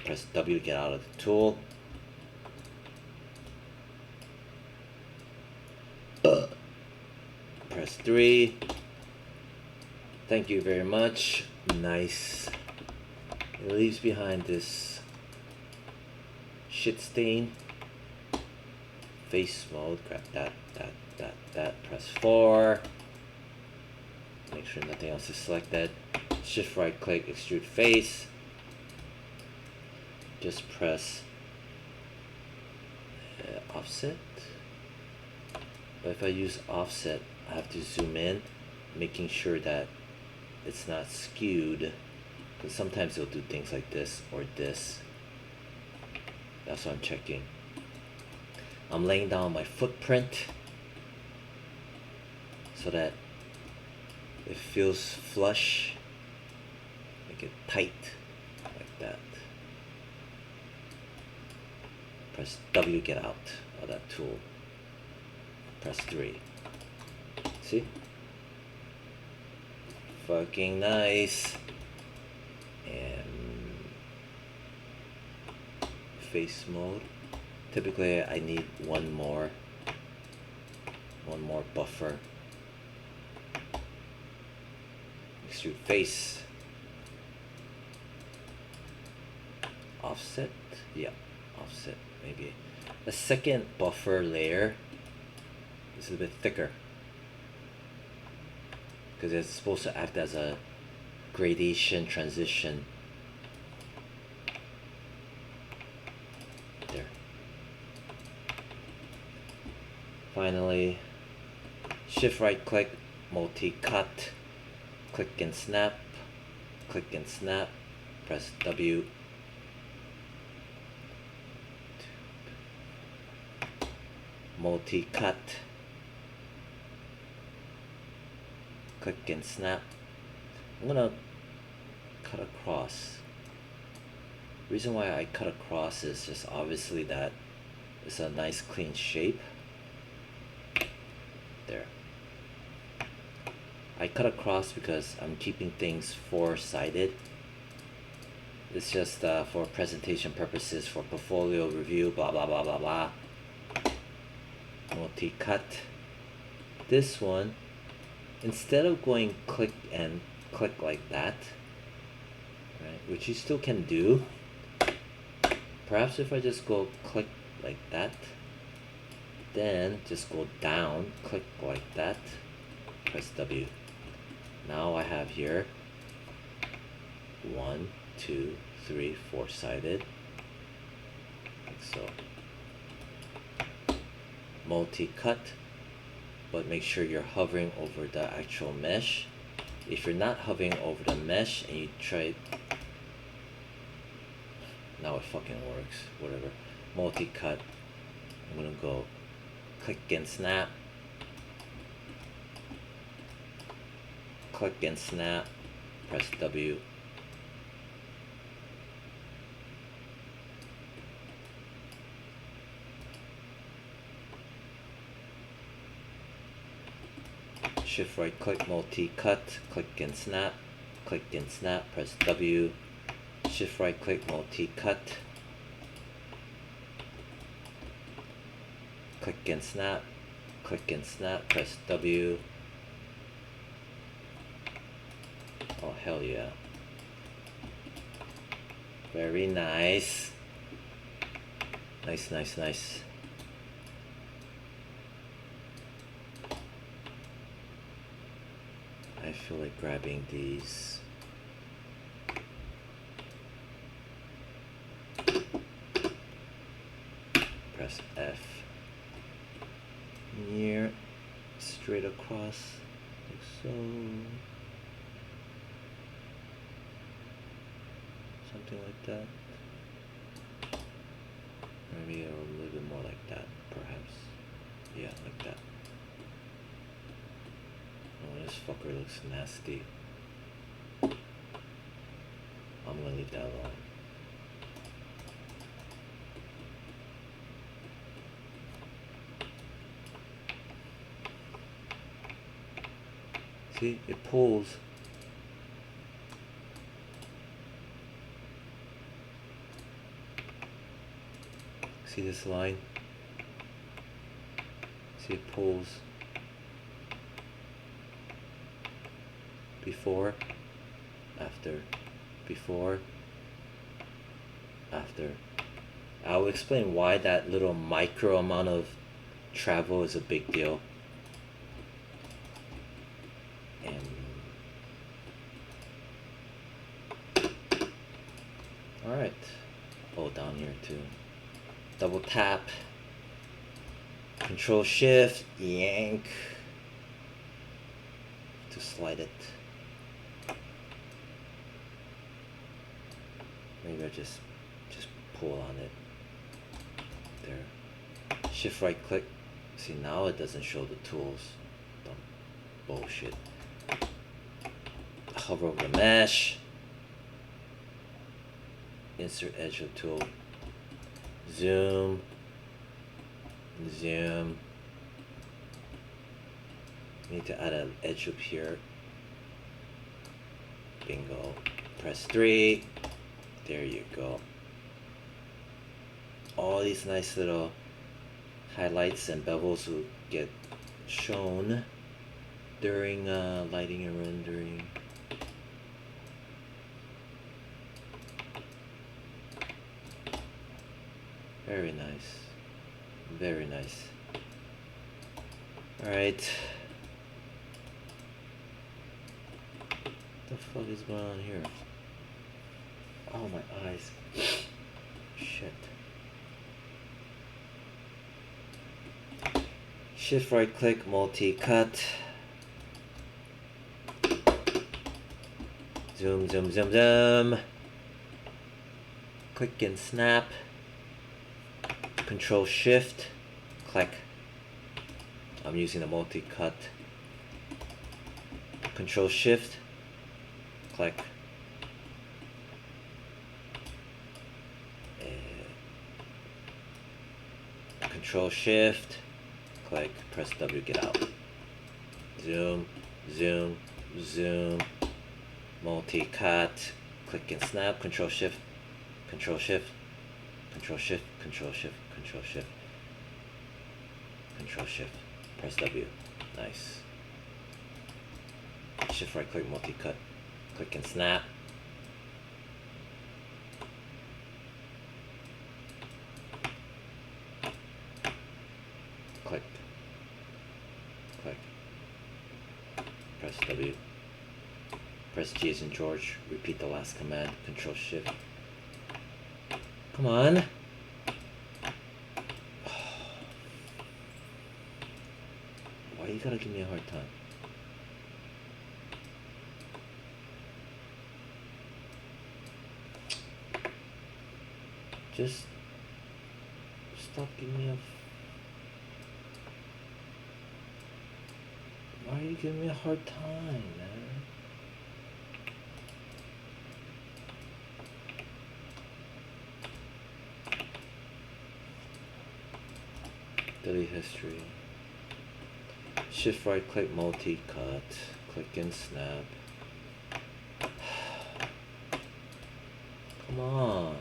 Press W to get out of the tool. Press 3. Thank you very much. Nice. It leaves behind this shit stain. Face mode, grab that. Press 4. Make sure nothing else is selected. Shift right click, extrude face. Just press offset. But if I use offset, I have to zoom in, making sure that it's not skewed, because sometimes it'll do things like this or this. That's what I'm checking. I'm laying down my footprint so that it feels flush. Make it tight like that. Press W, get out of that tool. Press 3. See? Fucking nice. And face mode. Typically I need one more buffer. Extrude face. Offset. Yeah, offset. Maybe a second buffer layer is a bit thicker because it's supposed to act as a gradation transition. finally, shift right click, multi-cut, click and snap, press W, multi-cut, click and snap. I'm gonna cut across. Reason why I cut across is just obviously that it's a nice clean shape. There. I cut across because I'm keeping things four-sided. It's just for presentation purposes, for portfolio review, blah blah blah blah blah. Multi-cut. This one, instead of going click and click like that, right, which you still can do, perhaps if I just go click like that, then just go down, click like that, press W. Now I have here 1, 2, 3, 4-sided, like so. Multi-cut, but make sure you're hovering over the actual mesh. If you're not hovering over the mesh and you try, now it fucking works, whatever. Multi-cut, I'm gonna go click and snap, click and snap, press W. Shift right click, multi-cut, click and snap, press W. Shift right click, multi-cut, click and snap, press W. Oh hell yeah. Very nice. Nice, nice, nice. I feel like grabbing these. Press F. Near, straight across, like so. Something like that. Maybe a little bit more like that, perhaps. Yeah, like that. Oh, this fucker looks nasty. I'm gonna leave that alone. See, it pulls. See this line? See, it pulls. Before, after, before, after. I'll explain why that little micro amount of travel is a big deal. And alright. Oh, down here too. Double tap. Control Shift, yank to slide it. Maybe I just pull on it. There. Shift right click. See, now it doesn't show the tools. Dumb bullshit. Hover over the mesh. Insert edge of tool. Zoom. Zoom. Need to add an edge up here. Bingo. Press 3. There you go. All these nice little highlights and bevels will get shown during lighting and rendering. Very nice. Very nice. Alright. What the fuck is going on here? Oh, my eyes. Shit. Shift right click, multi-cut. Zoom, zoom, zoom, zoom. Click and snap. Control Shift, click. I'm using the multi-cut. Control Shift, click. Control Shift, click, press W, get out. Zoom, zoom, zoom. Multi-cut, click and snap, Control Shift, Control Shift, Control Shift, Control Shift, Control Shift, Control Shift, press W. Nice. Shift right click, multi-cut, click and snap. Click, click, press W. Press G as in George, repeat the last command, Control Shift. Come on. Why you gotta give me a hard time? Just stop giving me a... Why are you giving me a hard time, man? Delete history. Shift right click, multi-cut, click and snap. Come on.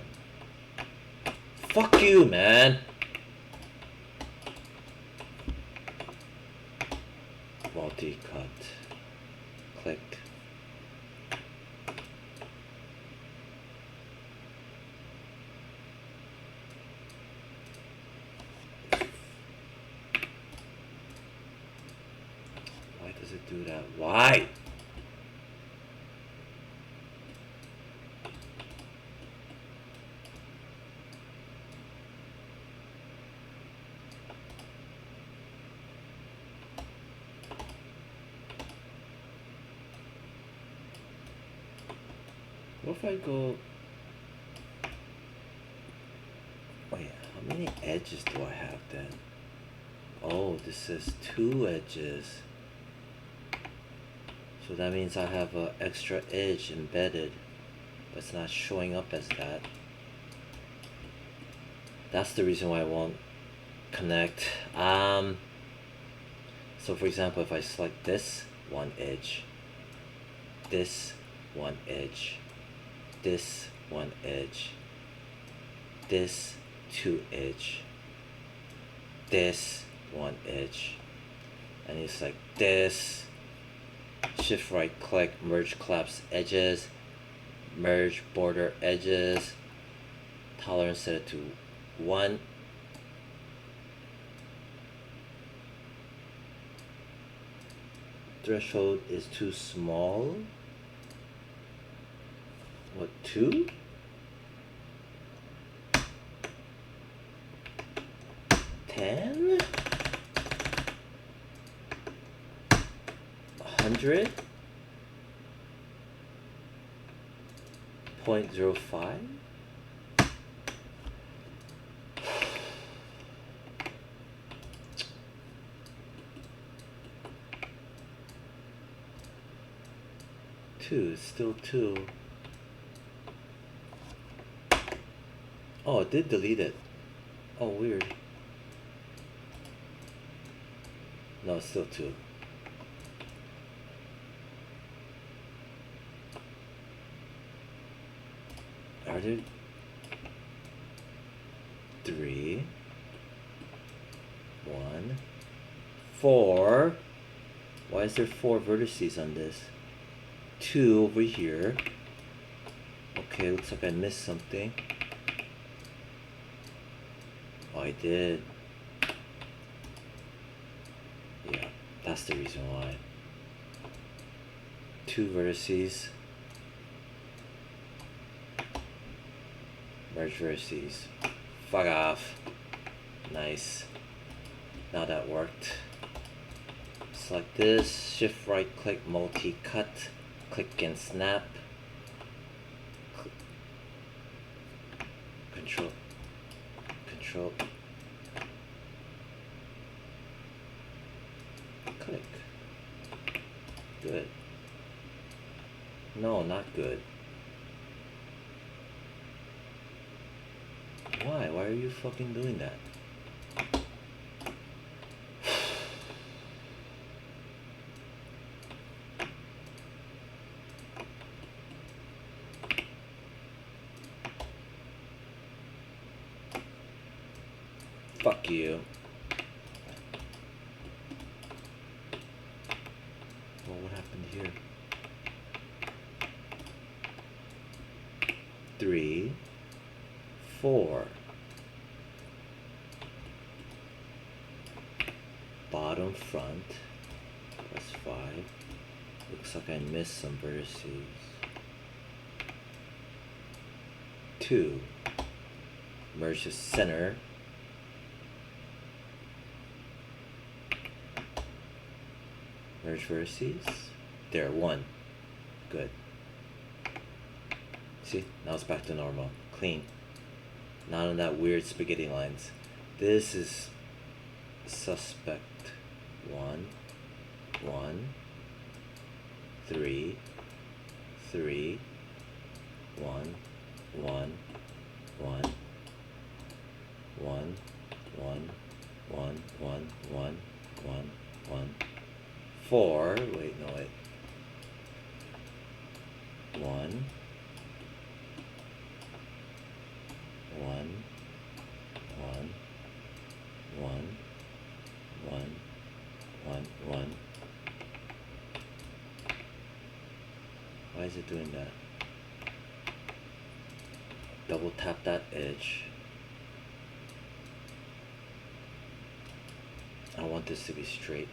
Fuck you, man. Multi-cut, click. Why does it do that? Why? What if I go... Wait, how many edges do I have then? Oh, this says 2 edges. So that means I have an extra edge embedded, but it's not showing up as that. That's the reason why I won't connect. So for example, if I select this 1 edge, this 1 edge, this 1 edge, this 2 edge, this 1 edge, and it's like this. Shift right click, merge collapse edges, merge border edges, tolerance set it to 1. Threshold is too small. What, 2? $10? 100? 0.05? Two, still 2. Oh, it did delete it. Oh, weird. No, it's still 2. Are there 3, 1, 4? Why is there 4 vertices on this? 2 over here. Okay, looks like I missed something. Oh, I did. Yeah, that's the reason why. 2 vertices. Merge vertices. Fuck off. Nice. Now that worked. select this, shift right click, multi-cut, click and snap, control, click. Good. No, not good. Why? Why are you fucking doing that? Fuck you. Well, what happened here? 3, 4. Bottom front. Press 5. Looks like I missed some vertices. 2. Merge the center. Merge vertices. There, 1. Good. See, now it's back to normal. Clean. Not on that weird spaghetti lines. This is suspect. 1, 1, 3, 3, 1, 1, 1, 1, 1, 1, 1, 1, 1, 1, 4. Wait, no, wait. 1, 1, 1, 1, 1, 1, 1. Why is it doing that? Double tap that edge. I want this to be straight,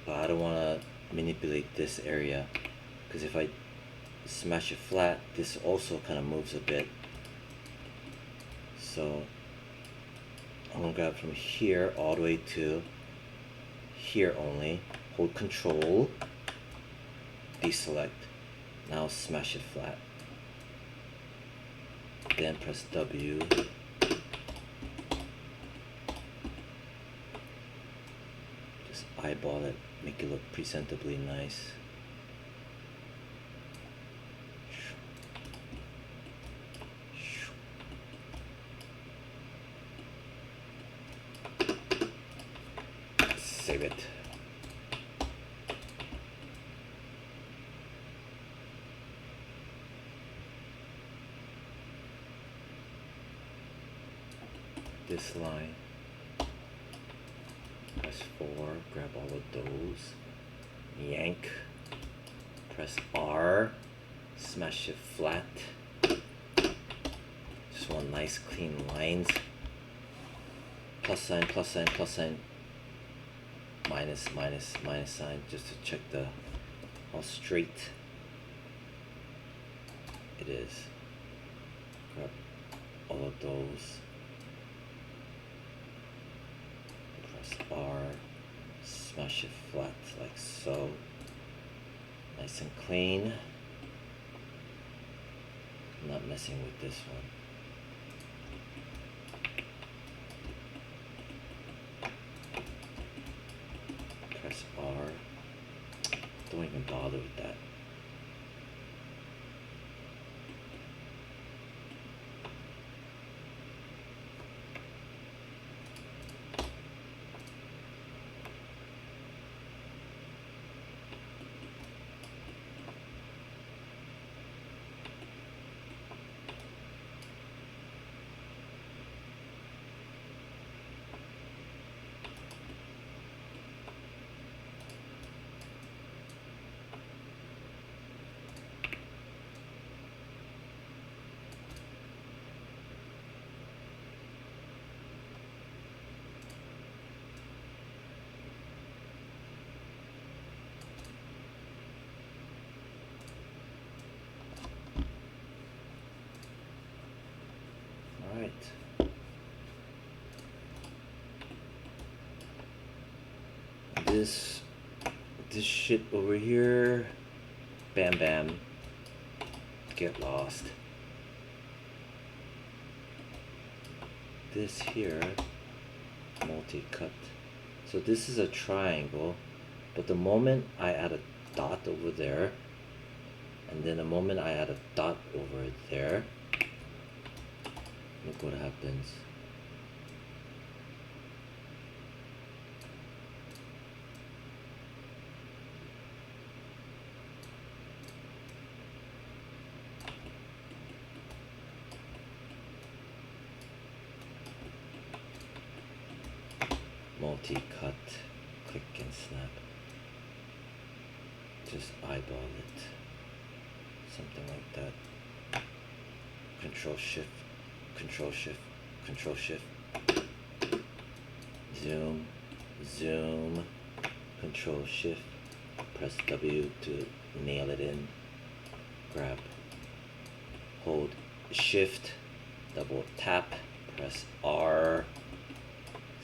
but I don't want to manipulate this area, because if I smash it flat, this also kind of moves a bit. So I'm gonna grab from here all the way to here only, hold control, deselect, now smash it flat, then press W, just eyeball it, make it look presentably nice. Save it. This line, press 4, grab all of those, yank, press R, smash it flat. Just want nice clean lines. Plus sign, plus sign, plus sign, minus, minus, minus sign, just to check how straight it is. Grab all of those. Press R, smash it flat like so. Nice and clean. I'm not messing with this one. Press R. Don't even bother with that. this shit over here, bam bam, get lost. This here, multi-cut. So this is a triangle, but the moment I add a dot over there, and then the moment I add a dot over there, look what happens. Multi-cut, click and snap. Just eyeball it. Something like that. Control shift, control shift, control shift. Zoom, zoom, control shift. Press W to nail it in. Grab. Hold shift, double tap, press R.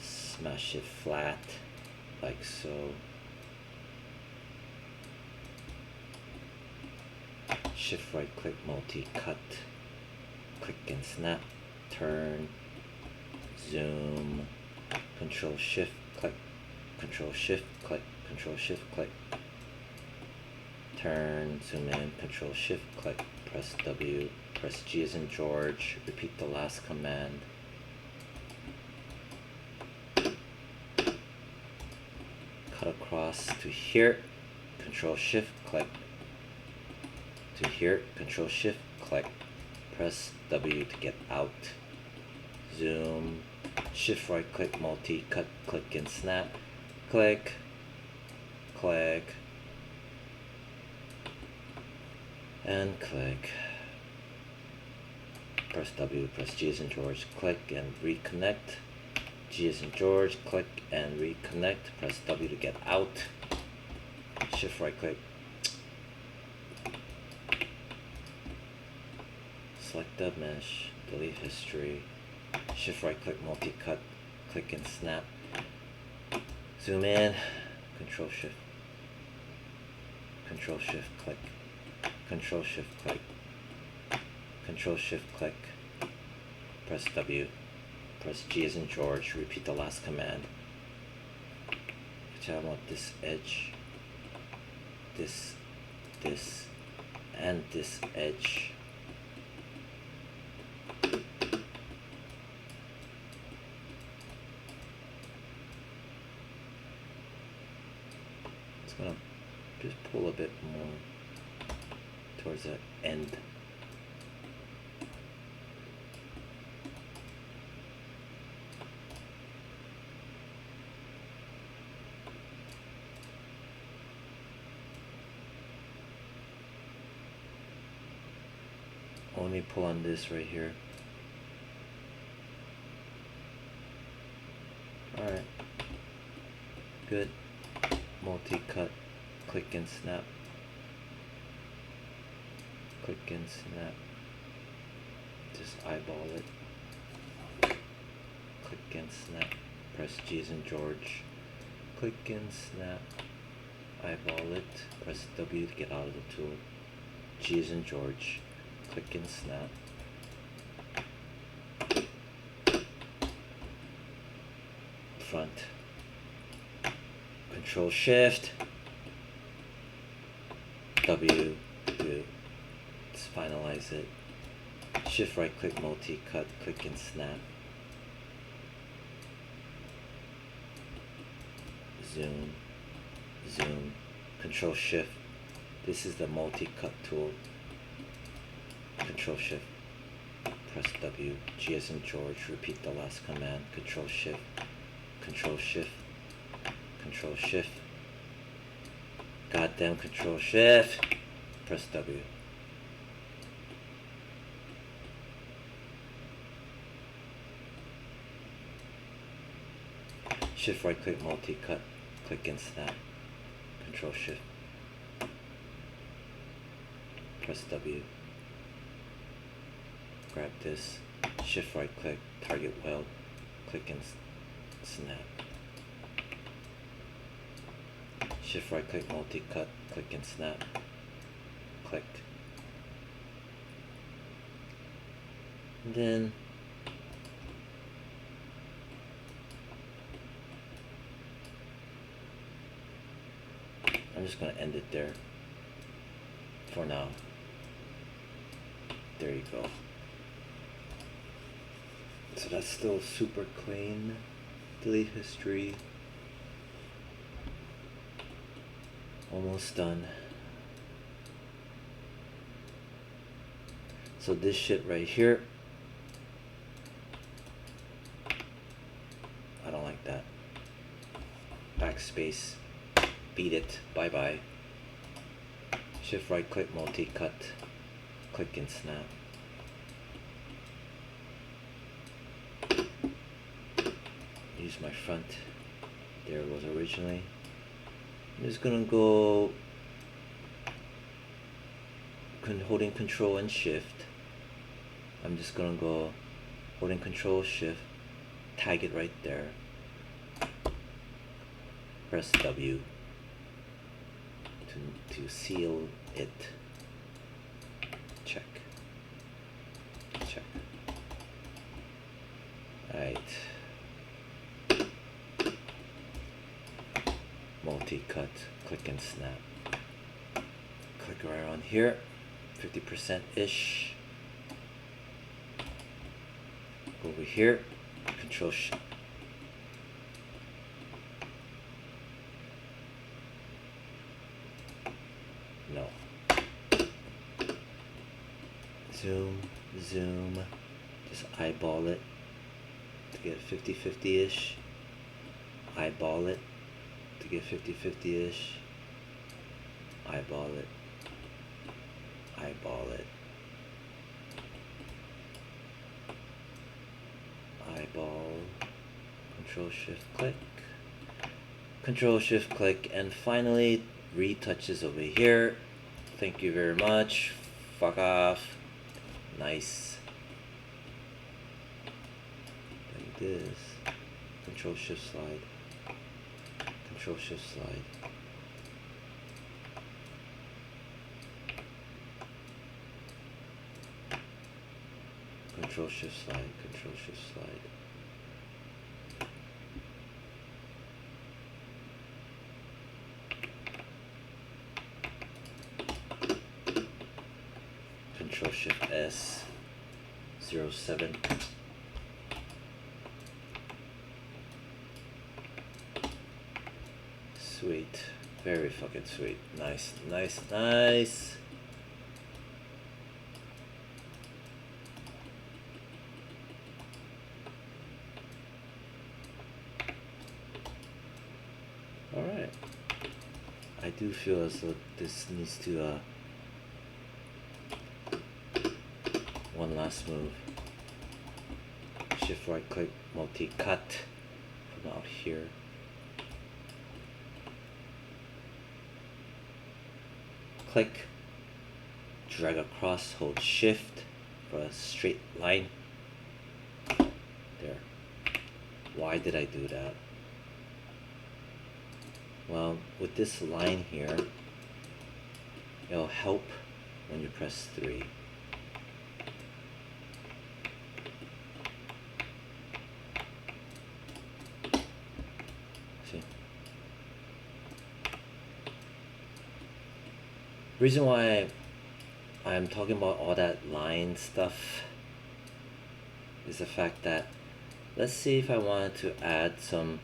Smash it flat, like so. Shift right click, multi-cut, click and snap, turn, zoom, control shift click, control shift click, control shift click, turn, zoom in, control shift click, press W, press G as in George, repeat the last command. Cut across to here, control shift click, to here, control shift click, press W to get out, zoom, shift right click, multi cut, click and snap, click, click, and click, press W, press G as in George, click and reconnect, G as in George, click and reconnect, press W to get out, shift right click, select the mesh, delete history, shift right click, multi cut, click and snap, zoom in, control shift click, control shift click, control shift click, press W, press G as in George, repeat the last command. Which I want this edge, this, and this edge. It's gonna just pull a bit more towards the end. Only pull on this right here. Alright. Good. Multi-cut. Click and snap. Click and snap. Just eyeball it. Click and snap. Press G as in George. Click and snap. Eyeball it. Press W to get out of the tool. G as in George. Click and snap. Front. Control shift. W. Do. Let's finalize it. Shift right click, multi cut, click and snap. Zoom. Zoom. Control shift. This is the multi cut tool. Control shift, press W, G as in George, repeat the last command, control shift, control shift, control shift, goddamn control shift, press W. Shift right click, multi cut, click and snap, control shift, press W. Grab this, shift right click, target weld, click and snap. Shift right click, multi-cut, click and snap, click. And then I'm just gonna end it there for now. There you go. So that's still super clean. Delete history. Almost done. So this shit right here, I don't like that. Backspace, beat it, bye bye. Shift right click, multi-cut, click and snap. Use my front, there it was originally. I'm just gonna go holding control and shift. I'm just gonna go holding control shift, tag it right there, press W to seal it. Check. Alright. Multi-cut, click and snap. Click right on here, 50%-ish. Go over here, control shift. No. Zoom, just eyeball it to get 50-50-ish. Eyeball it to get 50-50-ish. Eyeball it. Eyeball it. Eyeball. Control shift click. Control shift click, and finally retouches over here. Thank you very much. Fuck off. Nice. Like this. Control shift slide. Control shift slide. Control shift slide. Control shift slide. Control shift S. 07. Sweet. Very fucking sweet. Nice. Alright. I do feel as though this needs to one last move. Shift right click, multi-cut from out here. Click, drag across, hold shift for a straight line. There. Why did I do that? Well, with this line here, it'll help when you press 3. See? Reason why I'm talking about all that line stuff is the fact that, let's see if I wanted to add some,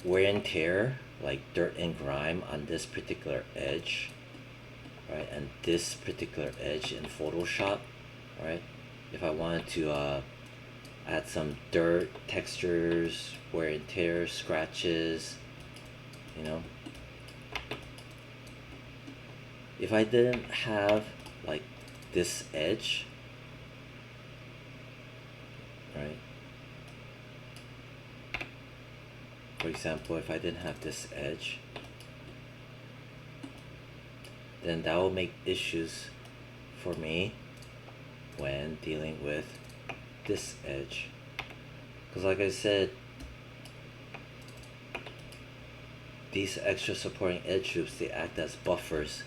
wear and tear, like dirt and grime on this particular edge, right, and this particular edge in Photoshop, right? If I wanted to add some dirt, textures, wear and tear, scratches, if I didn't have like this edge, right? For example, if I didn't have this edge, then that will make issues for me when dealing with this edge. Because like I said, these extra supporting edge loops, they act as buffers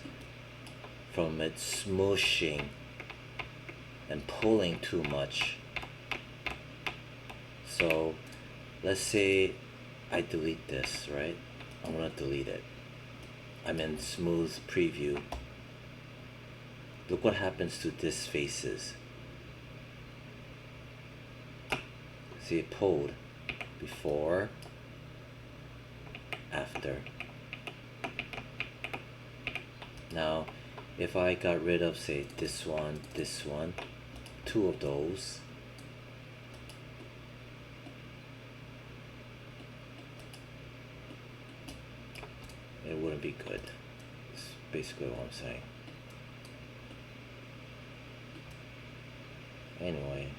from it smooshing and pulling too much. So let's say I delete this, right? I'm gonna delete it. I'm in smooth preview. Look what happens to this faces. See, it pulled before, after. Now if I got rid of, say, this one, two of those, it wouldn't be good. That's basically what I'm saying. Anyway,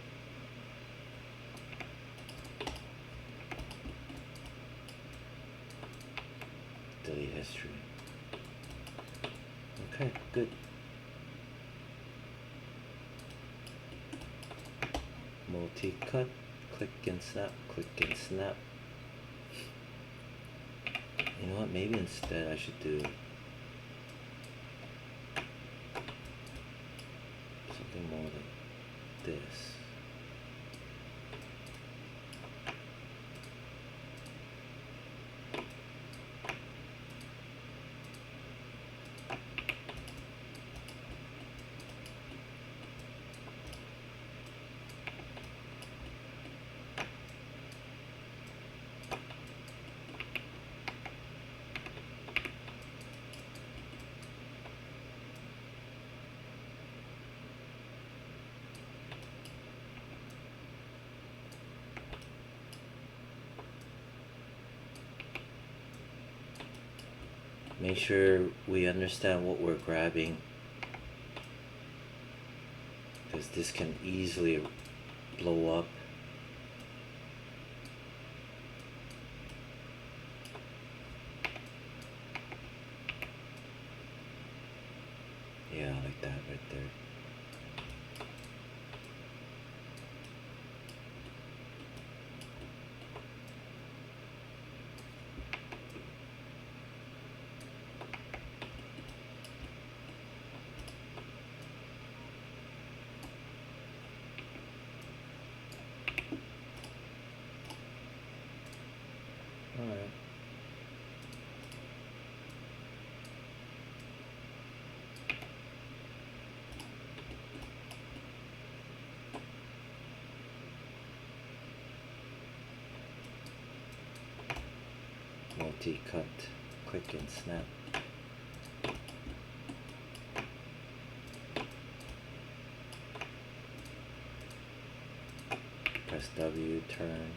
delete history. Okay, good. Multi-cut, click and snap, click and snap. You know what, maybe instead I should do something more like this. Make sure we understand what we're grabbing, because this can easily blow up. Yeah, like that right there. Alright. Multi-cut, click and snap. Press W, turn.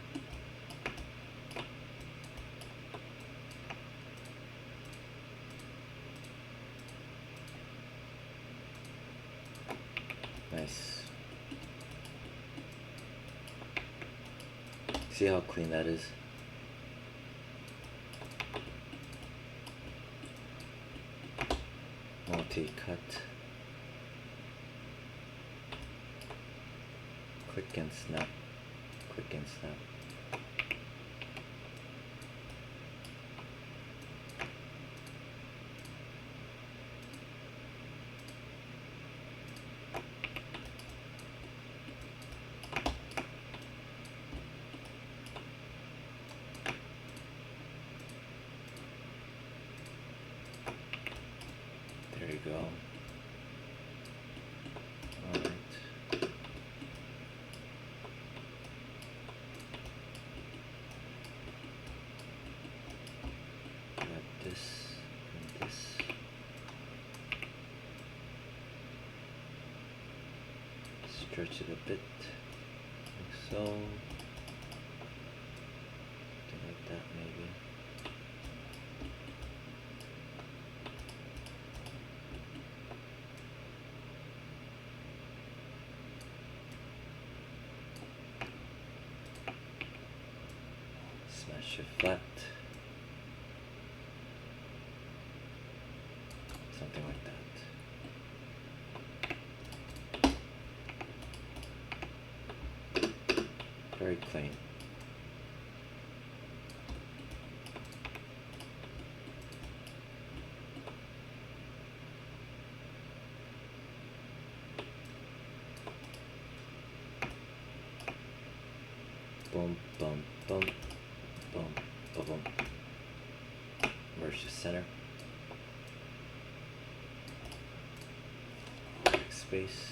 Nice. See how clean that is? Multi-cut. Click and snap. Click and snap. There you go. All right. Grab this and this. Stretch it a bit, like so. Something like that, maybe. Smash it flat. Something like that. Very clean. boom, boom, boom, boom, boom, boom. Merge to center. Space.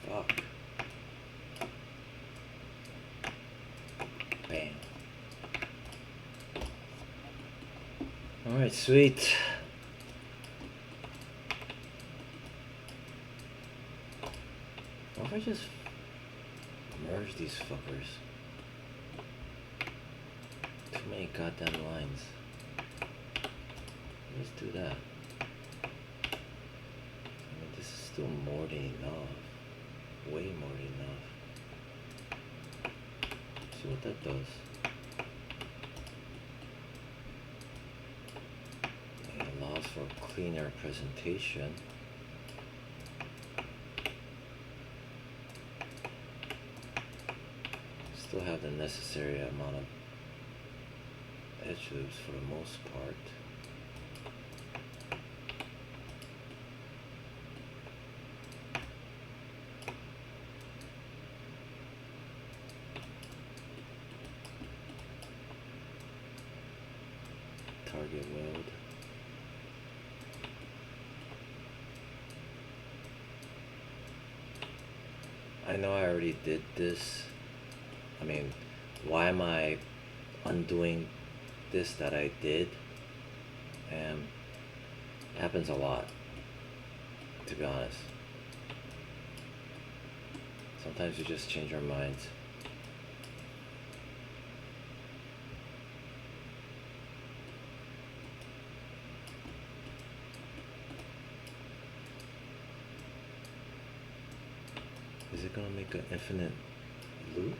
Fuck. Bam. Alright, sweet. What if I just merge these fuckers? Too many goddamn lines. Let's do that. I mean, this is still more than enough. Way more than enough. See what that does. It allows for a cleaner presentation. Still have the necessary amount of edge loops for the most part. Target weld. I know I already did this. I mean, why am I undoing this that I did? And it happens a lot, to be honest. Sometimes you just change our minds. Is it gonna make an infinite loop?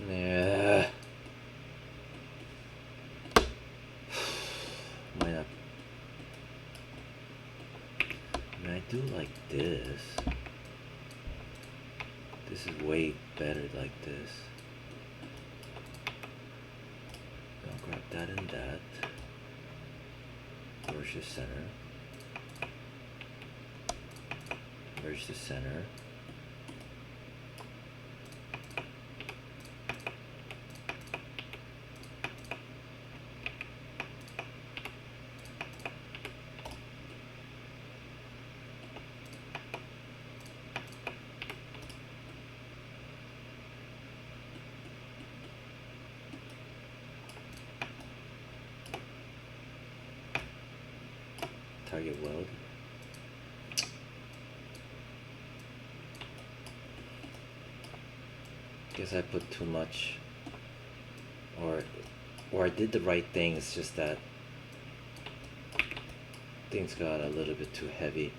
Yeah. Might not. I mean, I do like this. This is way better like this. I'll grab that and that. Merge the center. Merge the center. Target weld. Guess I put too much, or I did the right thing. It's just that things got a little bit too heavy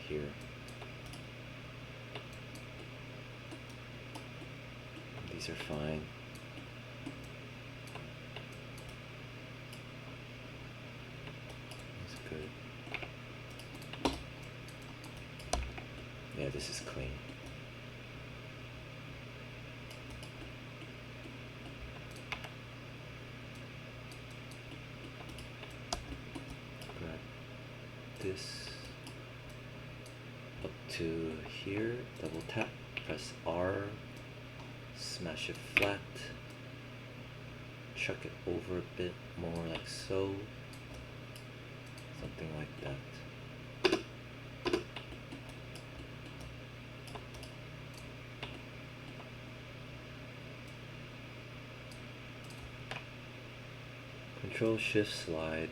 here. These are fine. That's good. Yeah, this is clean. this up to here, double tap, press R, smash it flat, chuck it over a bit more like so, something like that. Control Shift slide,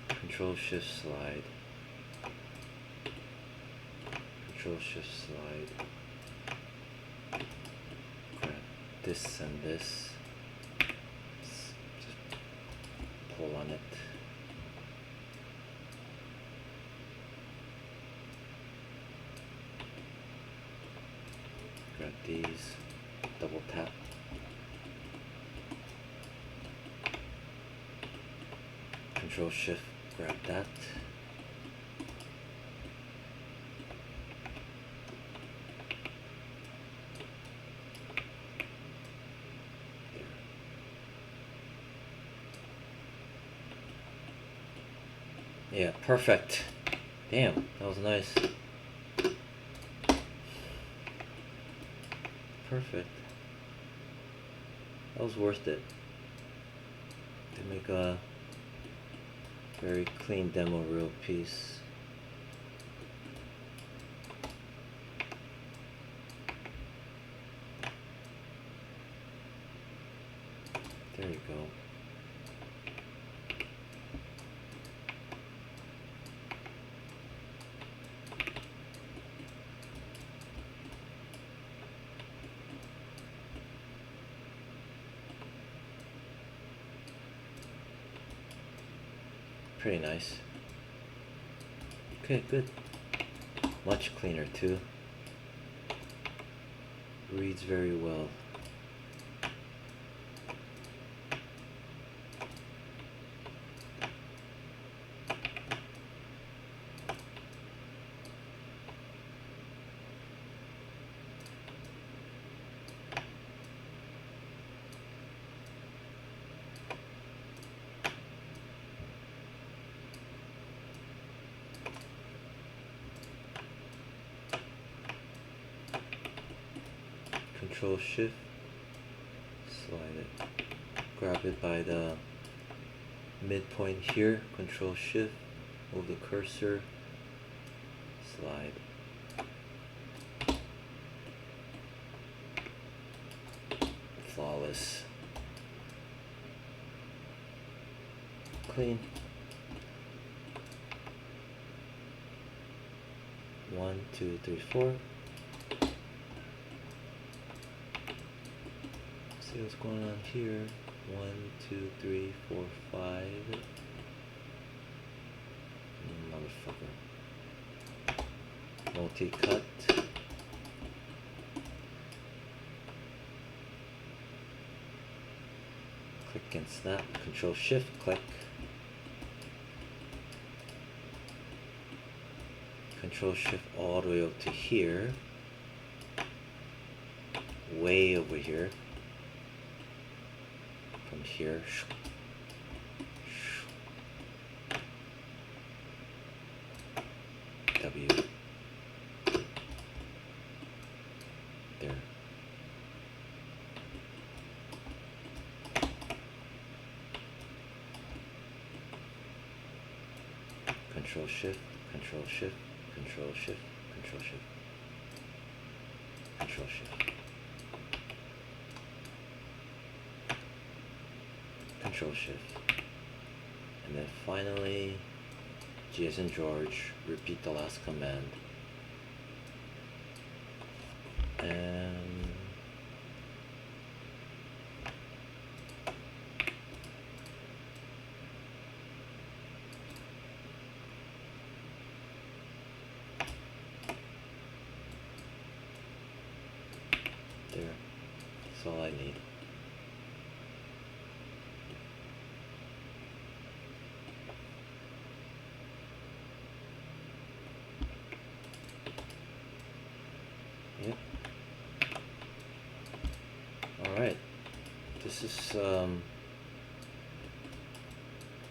Control Shift slide, Control Shift slide, grab this and this, just pull on it, grab these, double tap, Control Shift, grab that, yeah, perfect. Damn, that was nice. Perfect. That was worth it to make a very clean demo reel piece. There you go. Pretty nice. Okay, good. Much cleaner too. Reads very well. Control Shift, slide it, grab it by the midpoint here, Control Shift, move the cursor, slide. Flawless. Clean. 1, 2, 3, 4. See what's going on here. 1, 2, 3, 4, 5. Motherfucker. Multi-cut. Click and snap. Control Shift, click. Control Shift all the way up to here. Way over here. From here. W. There. Control Shift, Control Shift, Control Shift, Control Shift, Control Shift, Control Shift, and then finally, G as in George, repeat the last command, and there, that's all I need. Yep. Alright. This is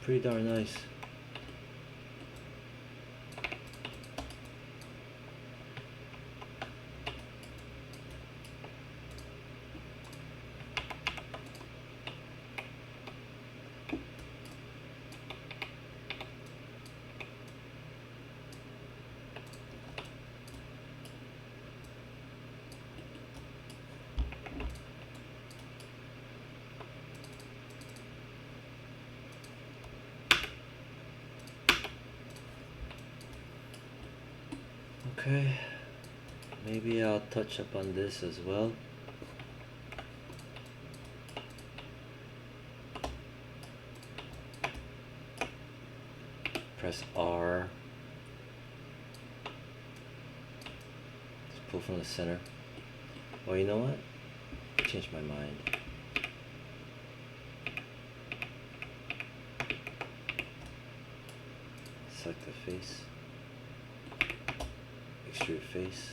pretty darn nice. Okay, maybe I'll touch up on this as well. Press R. Just pull from the center. Oh, you know what? Change my mind. Select the face. Extrude face.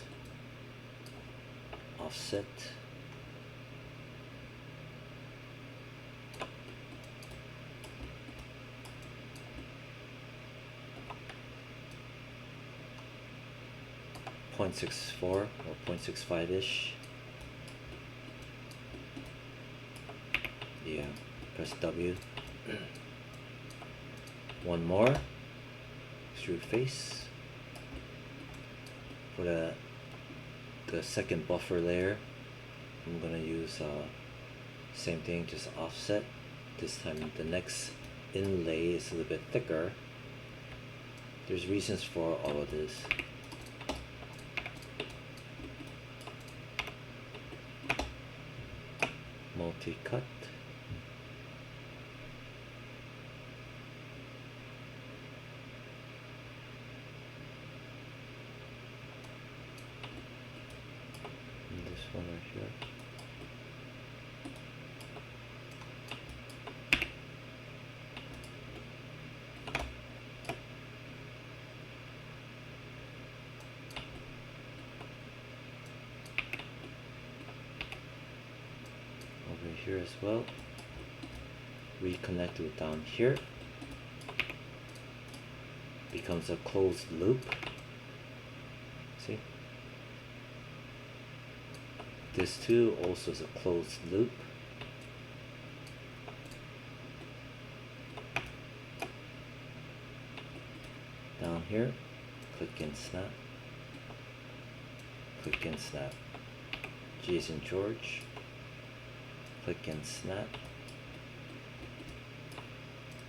Offset. .64 or 0.65-ish. Yeah, press W. One more. Extrude face. For the second buffer layer, I'm gonna use same thing, just offset. This time the next inlay is a little bit thicker. There's reasons for all of this. Multi-cut. And this one right here. Over here as well. Reconnect it down here. Becomes a closed loop. See? This too also is a closed loop. Down here, click and snap. Click and snap. Jason George. Click and snap.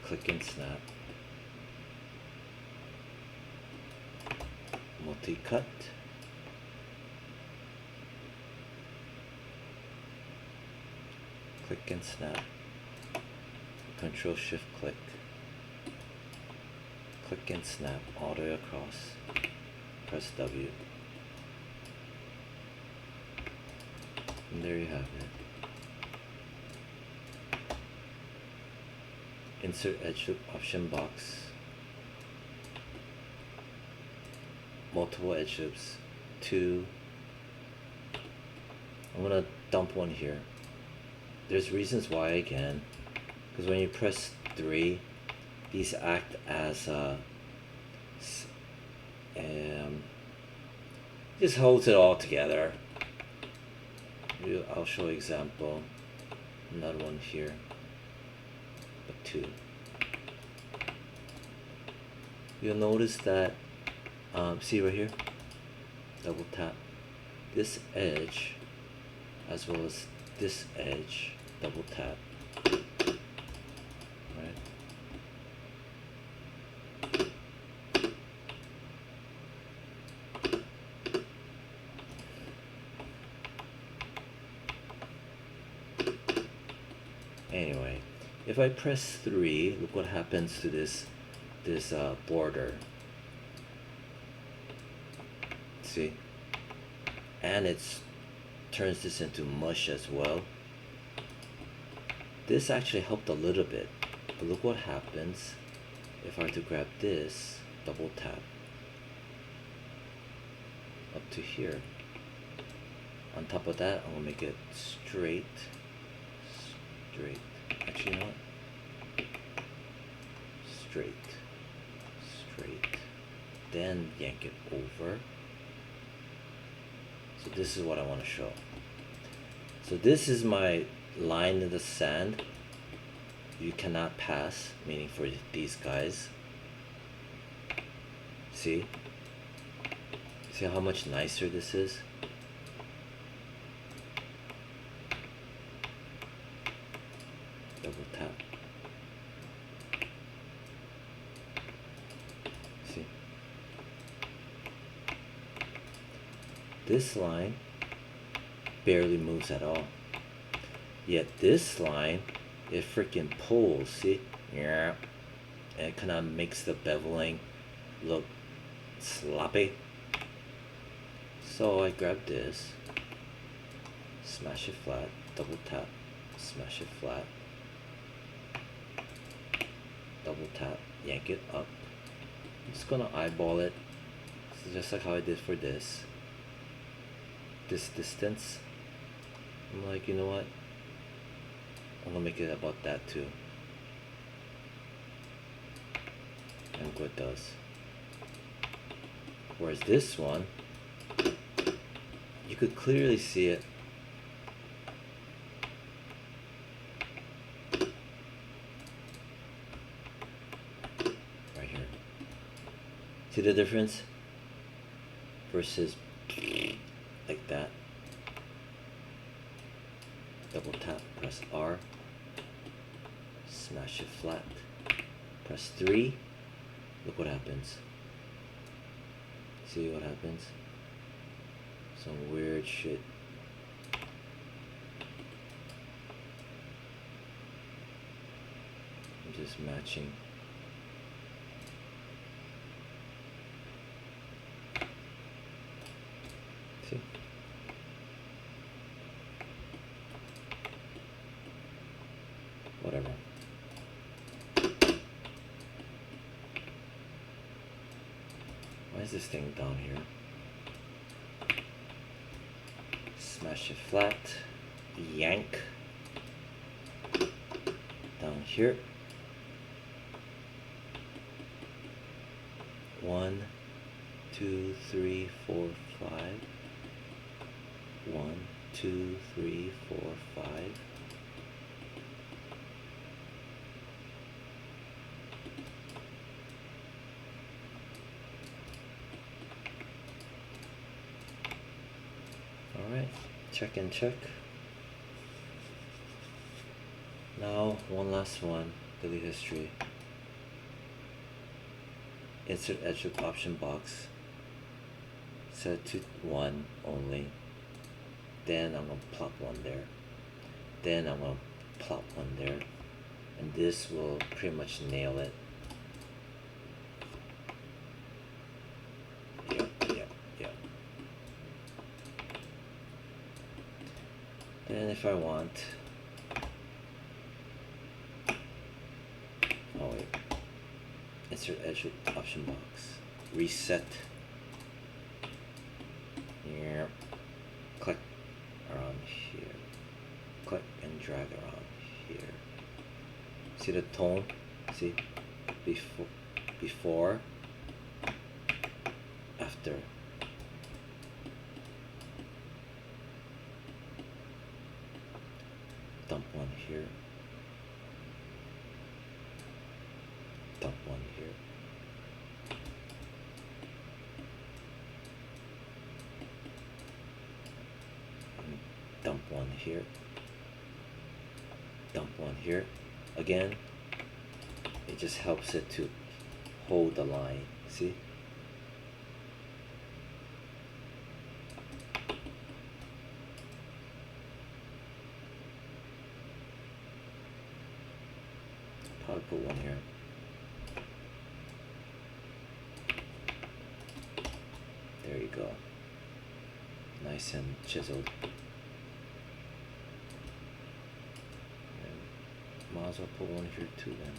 Click and snap. Multi-cut. Click and snap. Control Shift click. Click and snap all the way across. Press W. And there you have it. Insert edge loop option box. Multiple edge loops. 2. I'm gonna dump one here. There's reasons why again, because when you press 3, these act as just holds it all together. I'll show example. Another one here, but 2. You'll notice that see right here, double tap this edge as well as this edge, double tap, right? Anyway, if I press 3, look what happens to this border. See? And it turns this into mush as well. This actually helped a little bit, but look what happens if I were to grab this, double tap up to here. On top of that, I'm gonna make it straight. Actually, you know what? Straight. Then yank it over. So this is what I want to show. So this is my line in the sand. You cannot pass, meaning for these guys. See? See how much nicer this is? Double tap. See? this line barely moves at all. Yet this line, it freaking pulls, see? Yeah. And it kind of makes the beveling look sloppy. So I grab this, smash it flat, double tap, smash it flat, double tap, yank it up. I'm just gonna eyeball it, so just like how I did for this distance. I'm like, you know what, I'm gonna make it about that too, and what it does. Whereas this one, you could clearly see it. Right here. See the difference? Versus like that. Double tap, press R, smash it flat, press 3, look what happens. See what happens? Some weird shit. I'm just matching. See? Whatever. Why is this thing down here? Smash it flat, yank down here. 1, 2, 3, 4, 5. 1, 2, 3, 4, 5. Alright, check and check. Now, one last one, delete history. Insert edge of option box. Set to 1 only. Then I'm going to plop one there. Then I'm going to plop one there. And this will pretty much nail it. Yep. Then if I want, oh wait, insert edge with option box, reset, yeah, click around here, click and drag around here. See the tone? See, before, after. Dump one here, dump one here, and dump one here, dump one here. Again, it just helps it to hold the line, see? Probably put one here. There you go. Nice and chiseled. And might as well put one here too then.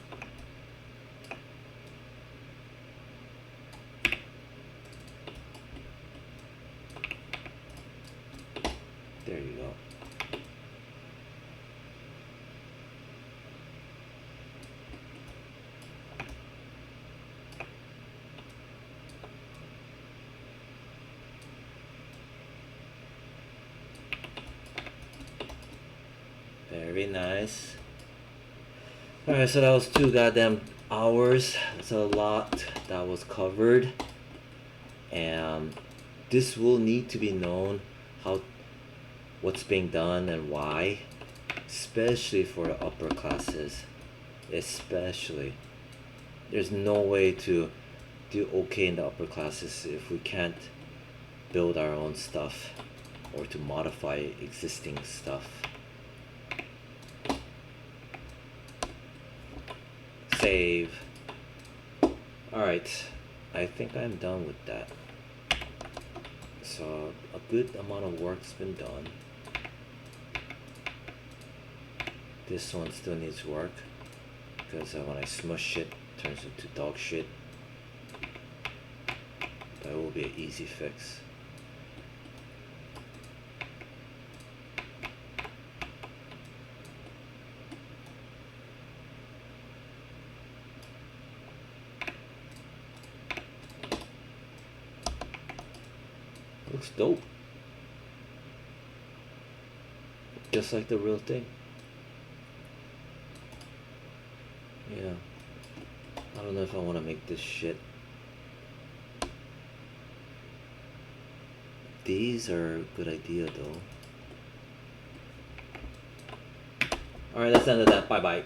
There you go. Very nice. Alright, so that was 2 goddamn hours. That's a lot that was covered. And this will need to be known, what's being done and why. Especially for the upper classes. Especially. There's no way to do okay in the upper classes if we can't build our own stuff or to modify existing stuff. Save. Alright, I think I'm done with that. So a good amount of work's been done. This one still needs work because when I smush it, it turns into dog shit. That will be an easy fix. Looks dope. Just like the real thing. Yeah. I don't know if I want to make this shit. These are a good idea though. Alright, that's the end of that. Bye bye.